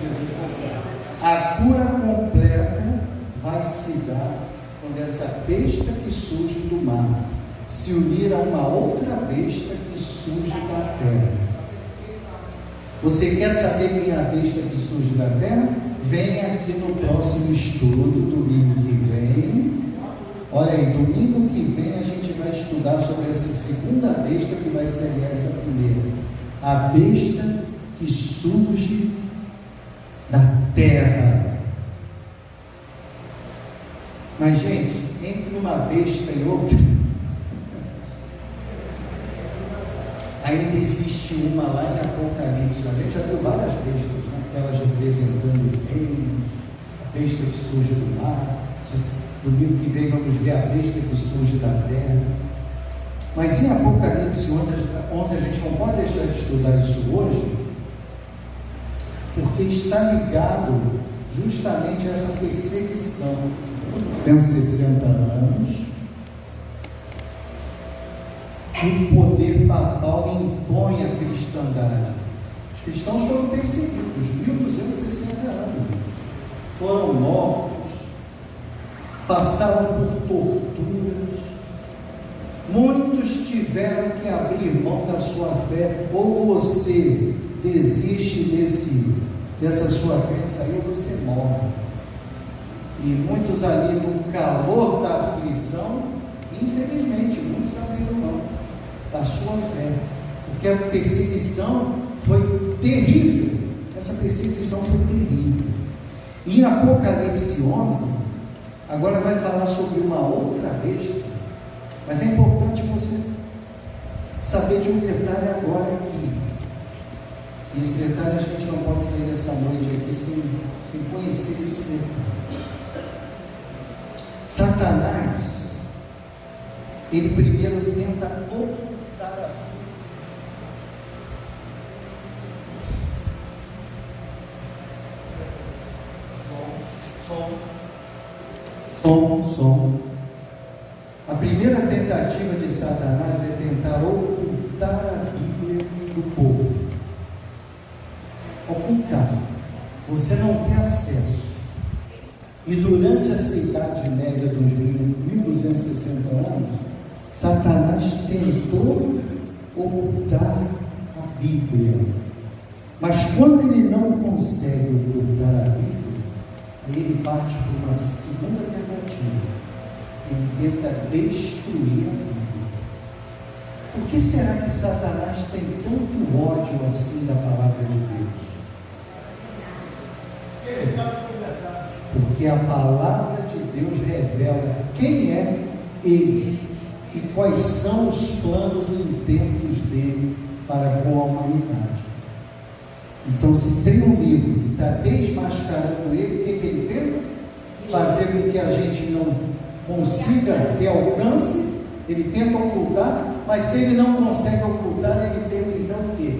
Jesus voltar. A cura completa vai se dar quando essa besta que surge do mar se unir a uma outra besta que surge da terra. Você quer saber quem é a besta que surge da terra? Vem aqui no próximo estudo, domingo que vem. Olha aí, domingo que vem a gente vai estudar sobre essa segunda besta que vai ser essa primeira. A besta que surge da terra. Mas, gente, entre uma besta e outra, ainda existe uma lá em Apocalipse. A gente já viu várias bestas, né? Aquelas representando os reinos, a besta que surge do mar. Domingo que vem vamos ver a besta que surge da terra. Mas em Apocalipse 11 a gente não pode deixar de estudar isso hoje, porque está ligado justamente a essa perseguição. Tem 60 anos, o poder papal impõe a cristandade. Os cristãos foram perseguidos 1260 anos, foram mortos, passaram por torturas, muitos tiveram que abrir mão da sua fé. Ou você desiste dessa sua crença aí, ou você morre. E muitos ali no calor da aflição, infelizmente, muitos abriram mão da sua fé, porque a perseguição foi terrível. Essa perseguição foi terrível. E em Apocalipse 11, agora vai falar sobre uma outra besta, mas é importante você saber de um detalhe agora aqui. E esse detalhe a gente não pode sair dessa noite aqui sem conhecer esse detalhe. Satanás, ele primeiro tenta ocultar a som. A primeira tentativa de Satanás é tentar ocultar a Bíblia do povo. Ocultar. Você não tem acesso. E durante essa Idade Média dos 1260 anos, Satanás tentou ocultar a Bíblia. Mas quando ele não consegue ocultar a Bíblia, ele parte por uma segunda tentativa. Ele tenta destruir a Bíblia. Por que será que Satanás tem tanto ódio assim da palavra de Deus? Ele sabe que é verdade. Porque a palavra de Deus revela quem é Ele e quais são os planos e intentos dele para com a humanidade. Então, se tem um livro que está desmascarando ele, o que ele tenta? Fazer com que a gente não consiga ter alcance. Ele tenta ocultar, mas se ele não consegue ocultar, ele tenta então o quê?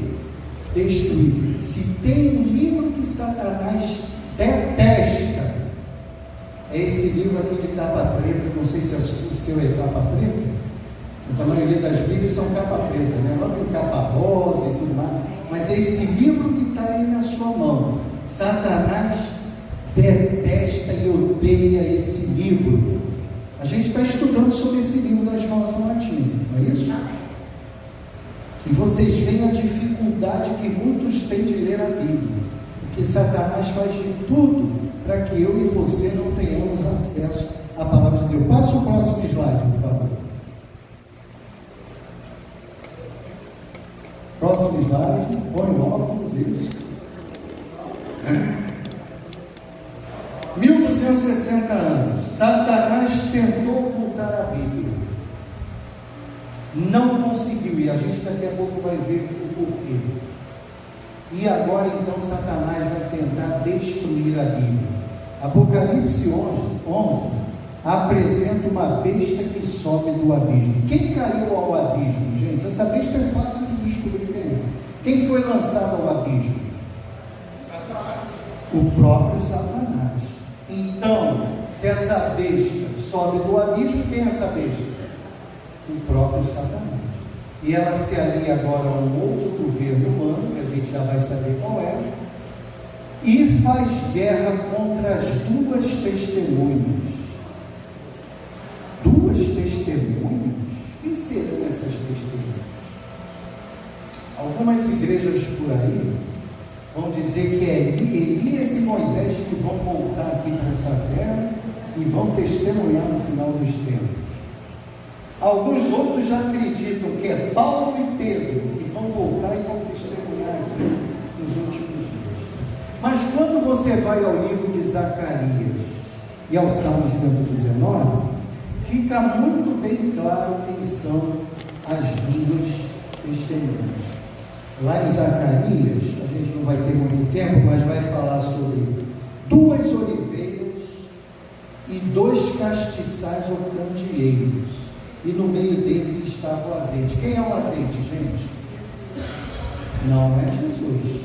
Destruir. Se tem um livro que Satanás detesta, é esse livro aqui de capa preta. Não sei se o seu é capa preta, mas a maioria das Bíblias são capa preta, né? Lá tem capa rosa e tudo mais, mas é esse livro que está aí na sua mão. Satanás detesta e odeia esse livro. A gente está estudando sobre esse livro da Escola Sabatina, não é isso? E vocês veem a dificuldade que muitos têm de ler a Bíblia, Porque Satanás faz de tudo para que eu e você não tenhamos acesso à palavra de Deus. Passa o próximo slide, por favor. Próximo slide, põe o óculos, isso. 1260 anos, Satanás tentou ocultar a Bíblia. Não conseguiu, e a gente daqui a pouco vai ver o porquê. E agora então Satanás vai tentar destruir a Bíblia. Apocalipse 11 apresenta uma besta que sobe do abismo. Quem caiu ao abismo, gente? Essa besta é fácil de descobrir quem é. Quem foi lançado ao abismo? O próprio Satanás. Então, se essa besta sobe do abismo, quem é essa besta? O próprio Satanás. E ela se alia agora a um outro governo humano, que a gente já vai saber qual é, e faz guerra contra as duas testemunhas. Duas testemunhas? Quem serão essas testemunhas? Algumas igrejas por aí vão dizer que é Elias e Moisés que vão voltar aqui para essa terra e vão testemunhar no final dos tempos. Alguns outros já acreditam que é Paulo e Pedro que vão voltar e vão testemunhar aqui nos últimos dias. Mas quando você vai ao livro de Zacarias e ao Salmo 119, fica muito bem claro quem são as duas testemunhas. Lá em Zacarias, a gente não vai ter muito tempo, mas vai falar sobre duas oliveiras e dois castiçais ou candeeiros. E no meio deles estava o azeite. Quem é o azeite, gente? Não é Jesus.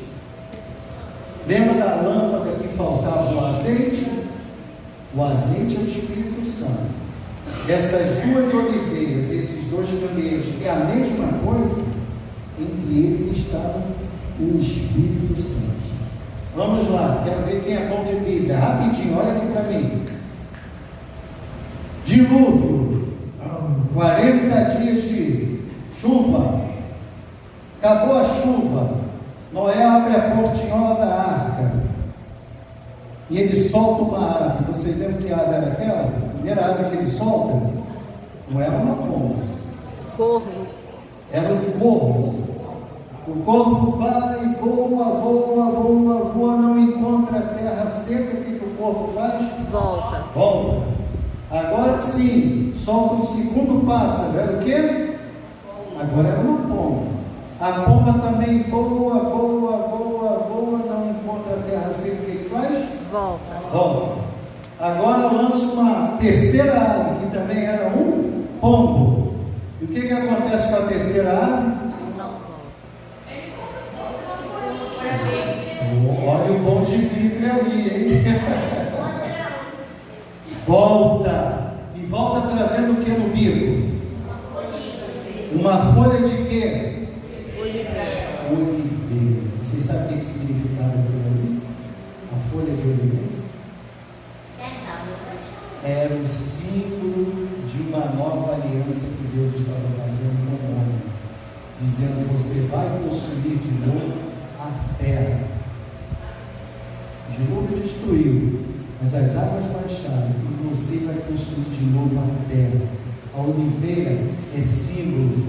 Lembra da lâmpada que faltava o azeite? O azeite é o Espírito Santo. Essas duas oliveiras, esses dois candeeiros, é a mesma coisa, entre eles estava o Espírito Santo. Vamos lá, quero ver quem é bom de Bíblia. Rapidinho, olha aqui para mim. Dilúvio. 40 dias de chuva, acabou a chuva, Noé abre a portinhola da arca, e ele solta uma ave. Vocês lembram que ave era aquela? A primeira ave que ele solta, não era uma pomba, Corvo. era um corvo. O corvo vai, voa, não encontra a terra seca. O que o corvo faz? Volta. Agora sim, solta o segundo pássaro. Era o quê? Agora era uma pomba. A pomba também voa, não encontra a terra seca. O que faz? Volta. Agora lança uma terceira ave, que também era um pombo. E o que acontece com a terceira ave? Olha o bom de Bíblia ali, hein? Volta. E volta trazendo o que no bico? Uma folha de quê? Oliveira. Vocês sabem o que significava aquilo ali? A folha de oliveira? Era o símbolo de uma nova aliança que Deus estava fazendo com o homem, dizendo: você vai possuir de novo a terra. O dilúvio destruiu, mas as águas baixaram e você vai possuir de novo a terra. A oliveira é símbolo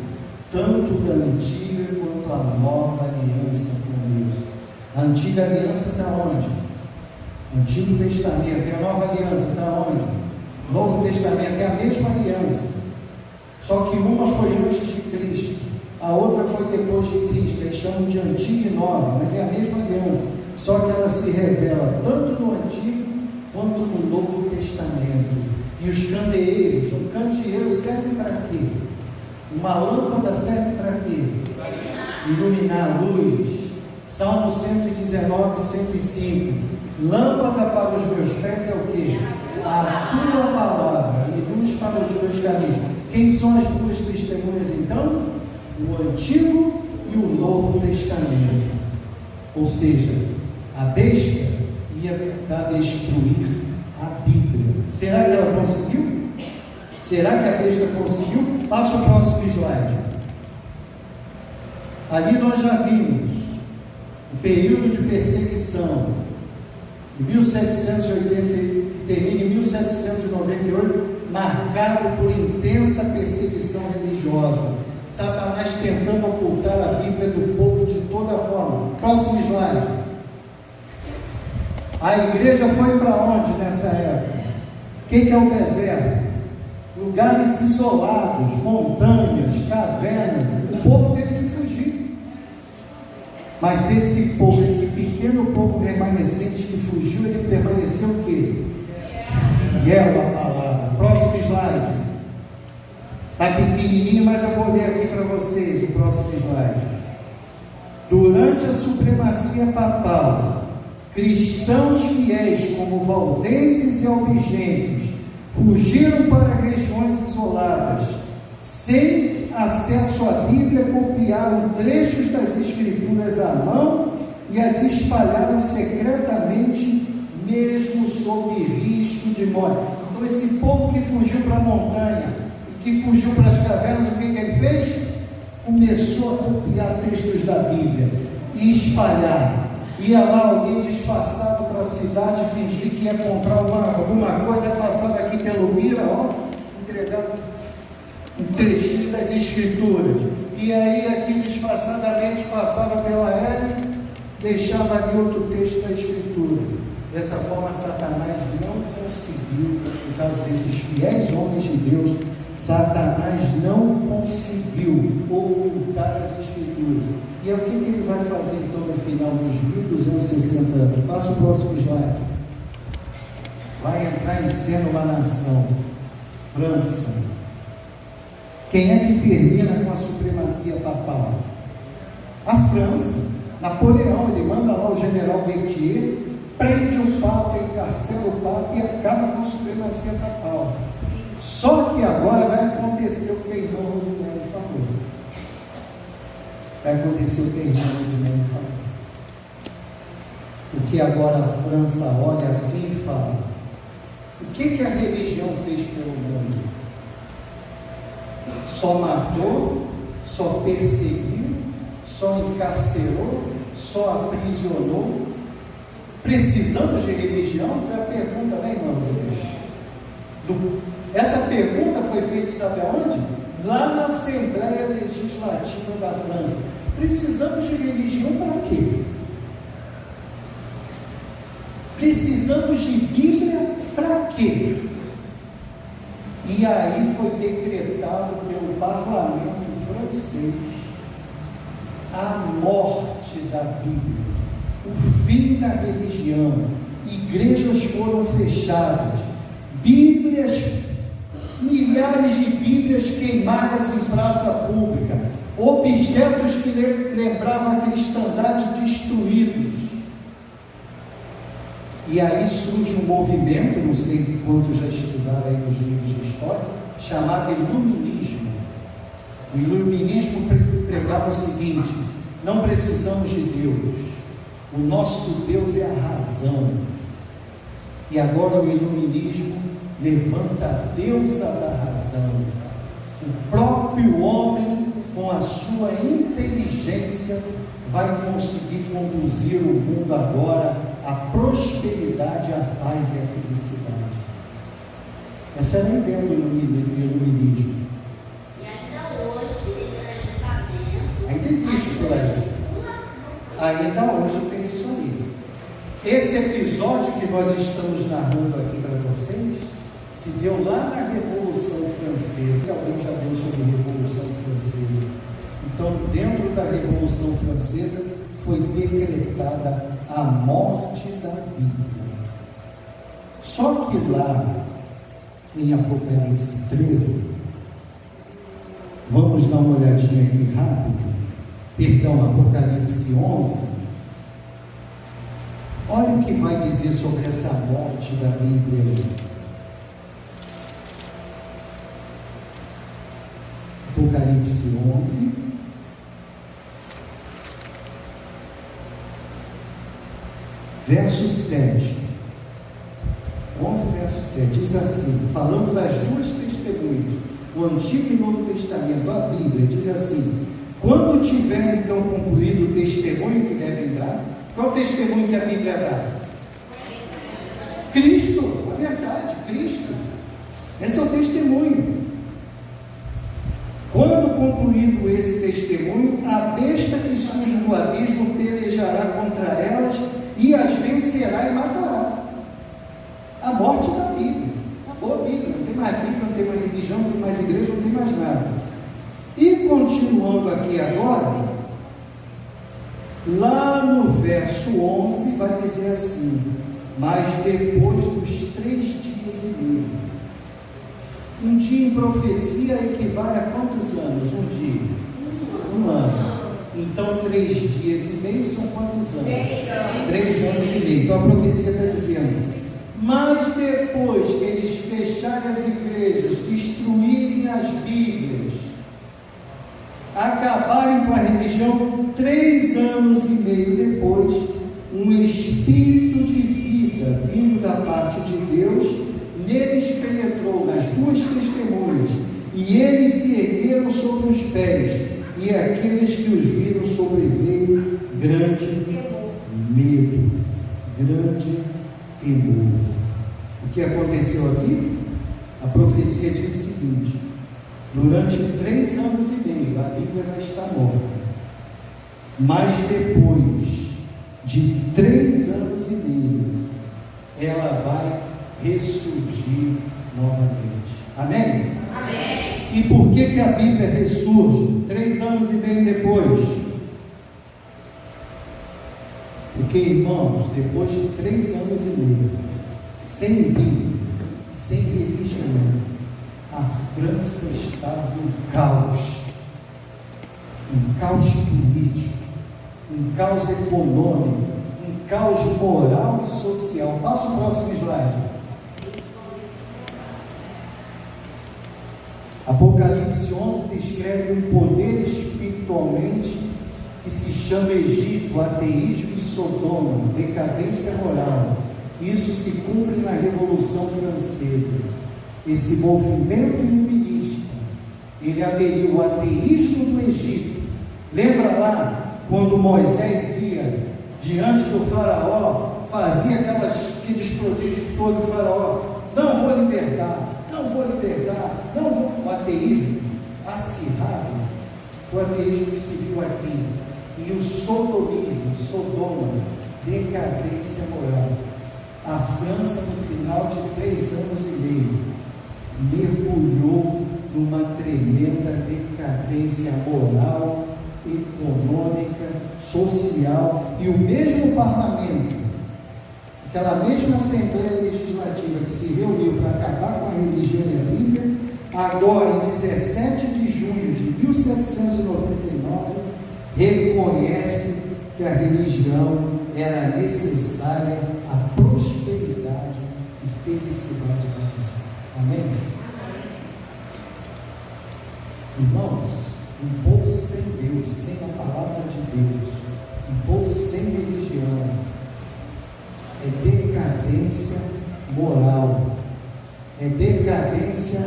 tanto da antiga quanto a nova aliança com Deus. A antiga aliança está onde? O Antigo Testamento. E a nova aliança está onde? O Novo Testamento é a mesma aliança, só que uma foi antes de Cristo, a outra foi depois de Cristo. Eles chamam de antiga e nova, mas é a mesma aliança, só que ela se revela tanto no Antigo quanto no Novo Testamento. E os candeeiros, um candeeiro serve para quê? Uma lâmpada serve para quê? Iluminar a luz. Salmo 119, 105. Lâmpada para os meus pés é o quê? A tua palavra, e luz para os meus caminhos. Quem são as duas testemunhas então? O Antigo e o Novo Testamento. Ou seja, a besta ia tentar destruir a Bíblia. Será que ela conseguiu? Será que a besta conseguiu? Passa o próximo slide. Ali nós já vimos o período de perseguição, de 1780, que termina em 1798, marcado por intensa perseguição religiosa. Satanás tentando ocultar a Bíblia do povo de toda forma. Próximo slide. A igreja foi para onde nessa época? O que é o deserto? Lugares isolados, montanhas, cavernas. O povo teve que fugir. Mas esse povo, esse pequeno povo remanescente que fugiu, ele permaneceu o quê? Fiel à palavra. Próximo slide. Está pequenininho, mas eu vou ler aqui para vocês o próximo slide. Durante a supremacia papal, cristãos fiéis como valdenses e albigenses fugiram para regiões isoladas, sem acesso à Bíblia, copiaram trechos das Escrituras à mão e as espalharam secretamente, mesmo sob risco de morte. Então, esse povo que fugiu para a montanha, que fugiu para as cavernas, o que ele fez? Começou a copiar textos da Bíblia e espalhar. Ia lá alguém disfarçado para a cidade, fingir que ia comprar alguma coisa, passava aqui pelo Mira, entregava um trechinho das Escrituras. E aí aqui disfarçadamente passava pela L, deixava ali outro texto da Escritura. Dessa forma Satanás não conseguiu, por causa desses fiéis homens de Deus, Satanás não conseguiu ocultar as Escrituras. E é o que ele vai fazer então no final dos 1260 anos? Passa o próximo slide. Vai entrar em cena uma nação, França. Quem é que termina com a supremacia papal? A França. Napoleão, ele manda lá o general Berthier, prende o Papa, encarcela o Papa e acaba com a supremacia papal. Só que agora vai acontecer o que a irmã Rosilene falou. Vai acontecer o que a irmã Rosilene falou. Porque agora a França olha assim e fala: o que a religião fez pelo mundo? Só matou, só perseguiu, só encarcerou, só aprisionou. Precisamos de religião? Foi a pergunta, né, irmã Rosilene? Essa pergunta foi feita, sabe aonde? Lá na Assembleia Legislativa da França. Precisamos de religião para quê? Precisamos de Bíblia para quê? E aí foi decretado pelo parlamento francês a morte da Bíblia, o fim da religião. Igrejas foram fechadas, Bíblias, milhares de Bíblias queimadas em praça pública, objetos que lembravam a cristandade destruídos. E aí surge um movimento, não sei quantos já estudaram aí nos livros de história, chamado Iluminismo. O Iluminismo pregava o seguinte: não precisamos de Deus, o nosso Deus é a razão. E agora o Iluminismo levanta a deusa da razão, o próprio homem, com a sua inteligência, vai conseguir conduzir o mundo agora à prosperidade, à paz e à felicidade. Essa era a ideia do Iluminismo. E ainda hoje esse pensamento Ainda existe por aí. Ainda hoje tem isso aí. Esse episódio que nós estamos narrando aqui para vocês se deu lá na Revolução Francesa. Alguém já viu sobre a Revolução Francesa? Então, dentro da Revolução Francesa foi decretada a morte da Bíblia. Só que lá em Apocalipse 13, vamos dar uma olhadinha aqui rápido. Perdão, Apocalipse 11. Olha o que vai dizer sobre essa morte da Bíblia. Apocalipse 11, verso 7. 11, verso 7, diz assim, falando das duas testemunhas, o Antigo e Novo Testamento, a Bíblia, diz assim: quando tiver então concluído o testemunho que devem dar, Qual o testemunho que a Bíblia dá? Cristo, a verdade, Cristo. Esse é o testemunho. Quando concluído esse testemunho, a besta que surge do abismo pelejará contra elas e as vencerá e matará. A morte da Bíblia. Acabou a Bíblia, não tem mais Bíblia, não tem mais religião, não tem mais igreja, não tem mais nada. E continuando aqui agora, lá no verso 11 vai dizer assim: mas depois dos 3 dias e meio. Um dia em profecia equivale a quantos anos? Um dia? Um ano. Então 3 dias e meio são quantos anos? 3 anos e meio. Então a profecia está dizendo: mas depois que eles fecharem as igrejas, destruírem as Bíblias, acabarem com a religião, 3 anos e meio depois, um espírito de vida vindo da parte de Deus neles penetrou, nas 2 testemunhas, e eles se ergueram sobre os pés, e aqueles que os viram sobreveio grande medo, grande temor. O que aconteceu aqui? A profecia diz o seguinte: durante 3 anos e meio a Bíblia vai estar morta, mas depois de 3 anos e meio ela vai ressurgir novamente. Amém? Amém. E por que a Bíblia ressurge 3 anos e meio depois? Porque, irmãos, depois de 3 anos e meio, sem Bíblia, sem religião, a França estava em caos político, um caos econômico, um caos moral e social. Passa o próximo slide. Apocalipse 11 descreve um poder espiritualmente que se chama Egito, ateísmo e Sodoma, decadência moral. Isso se cumpre na Revolução Francesa. Esse movimento iluminista, ele aderiu ao ateísmo do Egito. Lembra lá, quando Moisés ia diante do faraó, fazia aqueles prodígios todos, o faraó: não vou libertar, não vou libertar, não vou. O ateísmo acirrado foi o ateísmo que se viu aqui. E o sodomismo, Sodoma, decadência moral. A França, no final de 3 anos e meio, mergulhou numa tremenda decadência moral, econômica, social, e o mesmo parlamento, aquela mesma Assembleia Legislativa que se reuniu para acabar com a religião e a Bíblia, agora em 17 de junho de 1799, reconhece que a religião era necessária à prosperidade e felicidade da nação. Amém? Irmãos, um povo sem Deus, sem a palavra de Deus, um povo sem religião, é decadência moral, é decadência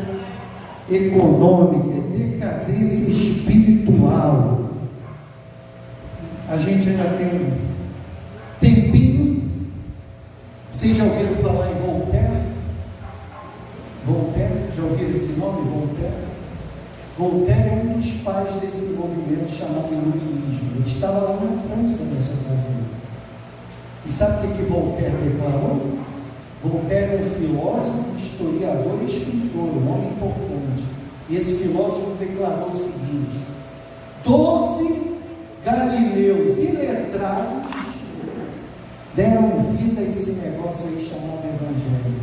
econômica, é decadência espiritual. A gente ainda tem um tempinho. Vocês já ouviram falar em Voltaire? Voltaire, já ouviram esse nome, Voltaire? Voltaire é um dos pais desse movimento chamado iluminismo. Ele estava lá na França nessa ocasião. E sabe o que Voltaire declarou? Voltaire é um filósofo, historiador e escritor, um homem importante. E esse filósofo declarou o seguinte: 12 galileus iletrados deram vida a esse negócio aí chamado Evangelho,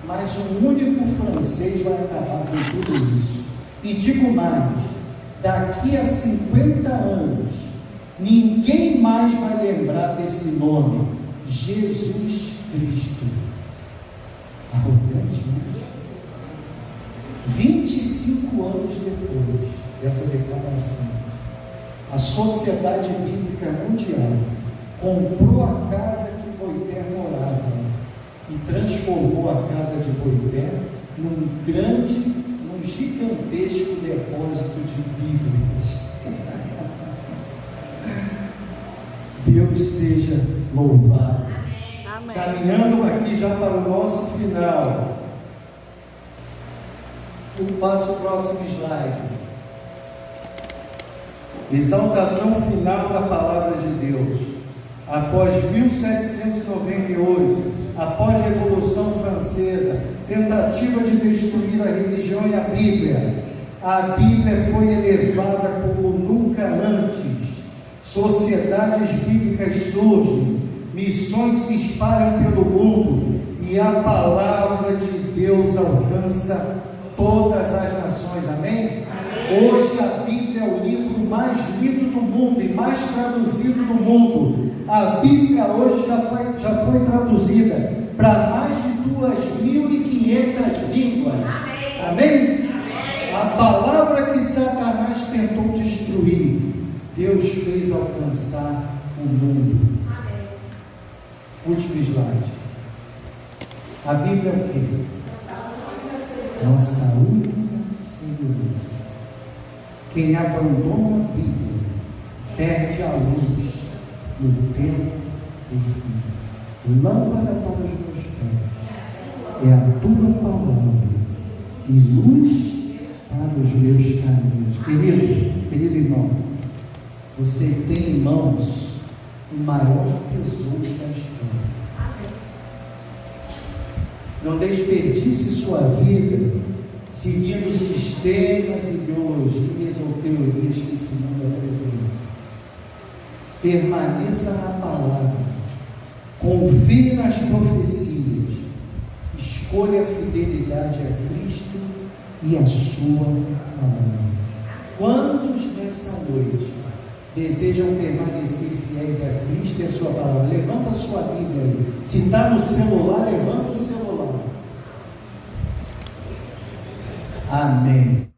mas um único francês vai acabar com tudo isso. E digo mais, daqui a 50 anos ninguém mais vai lembrar desse nome, Jesus Cristo. Arrogante, né? 25 anos depois dessa declaração, a Sociedade Bíblica Mundial comprou a casa que Voltaire morava e transformou a casa de Voltaire num gigantesco depósito de Bíblias. Deus seja louvado. Amém. Caminhando aqui já para o nosso final. Passo o próximo slide. Exaltação final da palavra de Deus. Após 1798, após a Revolução Francesa, tentativa de destruir a religião e a Bíblia foi elevada como nunca antes. Sociedades bíblicas surgem, missões se espalham pelo mundo e a palavra de Deus alcança todas as nações. Amém? Hoje a Bíblia é o livro mais lido do mundo e mais traduzido do mundo. A Bíblia hoje já foi traduzida para mais de 2.500 línguas. Amém? A palavra que Satanás tentou destruir, Deus fez alcançar o mundo. Último slide. A Bíblia é o quê? Nossa única segurança. Quem abandona a Bíblia perde a luz no tempo do fim. Lâmpada para os meus pés é a tua palavra e luz para os meus caminhos. Querido irmão, você tem em mãos o maior tesouro da história. Não desperdice sua vida seguindo sistemas, ideologias ou teorias que esse mundo apresenta. Permaneça na palavra, confie nas profecias, escolha a fidelidade a Cristo e a sua palavra. Quantos nessa noite desejam permanecer fiéis a Cristo e a sua palavra? Levanta a sua Bíblia aí. Se está no celular, levanta o celular. Amém.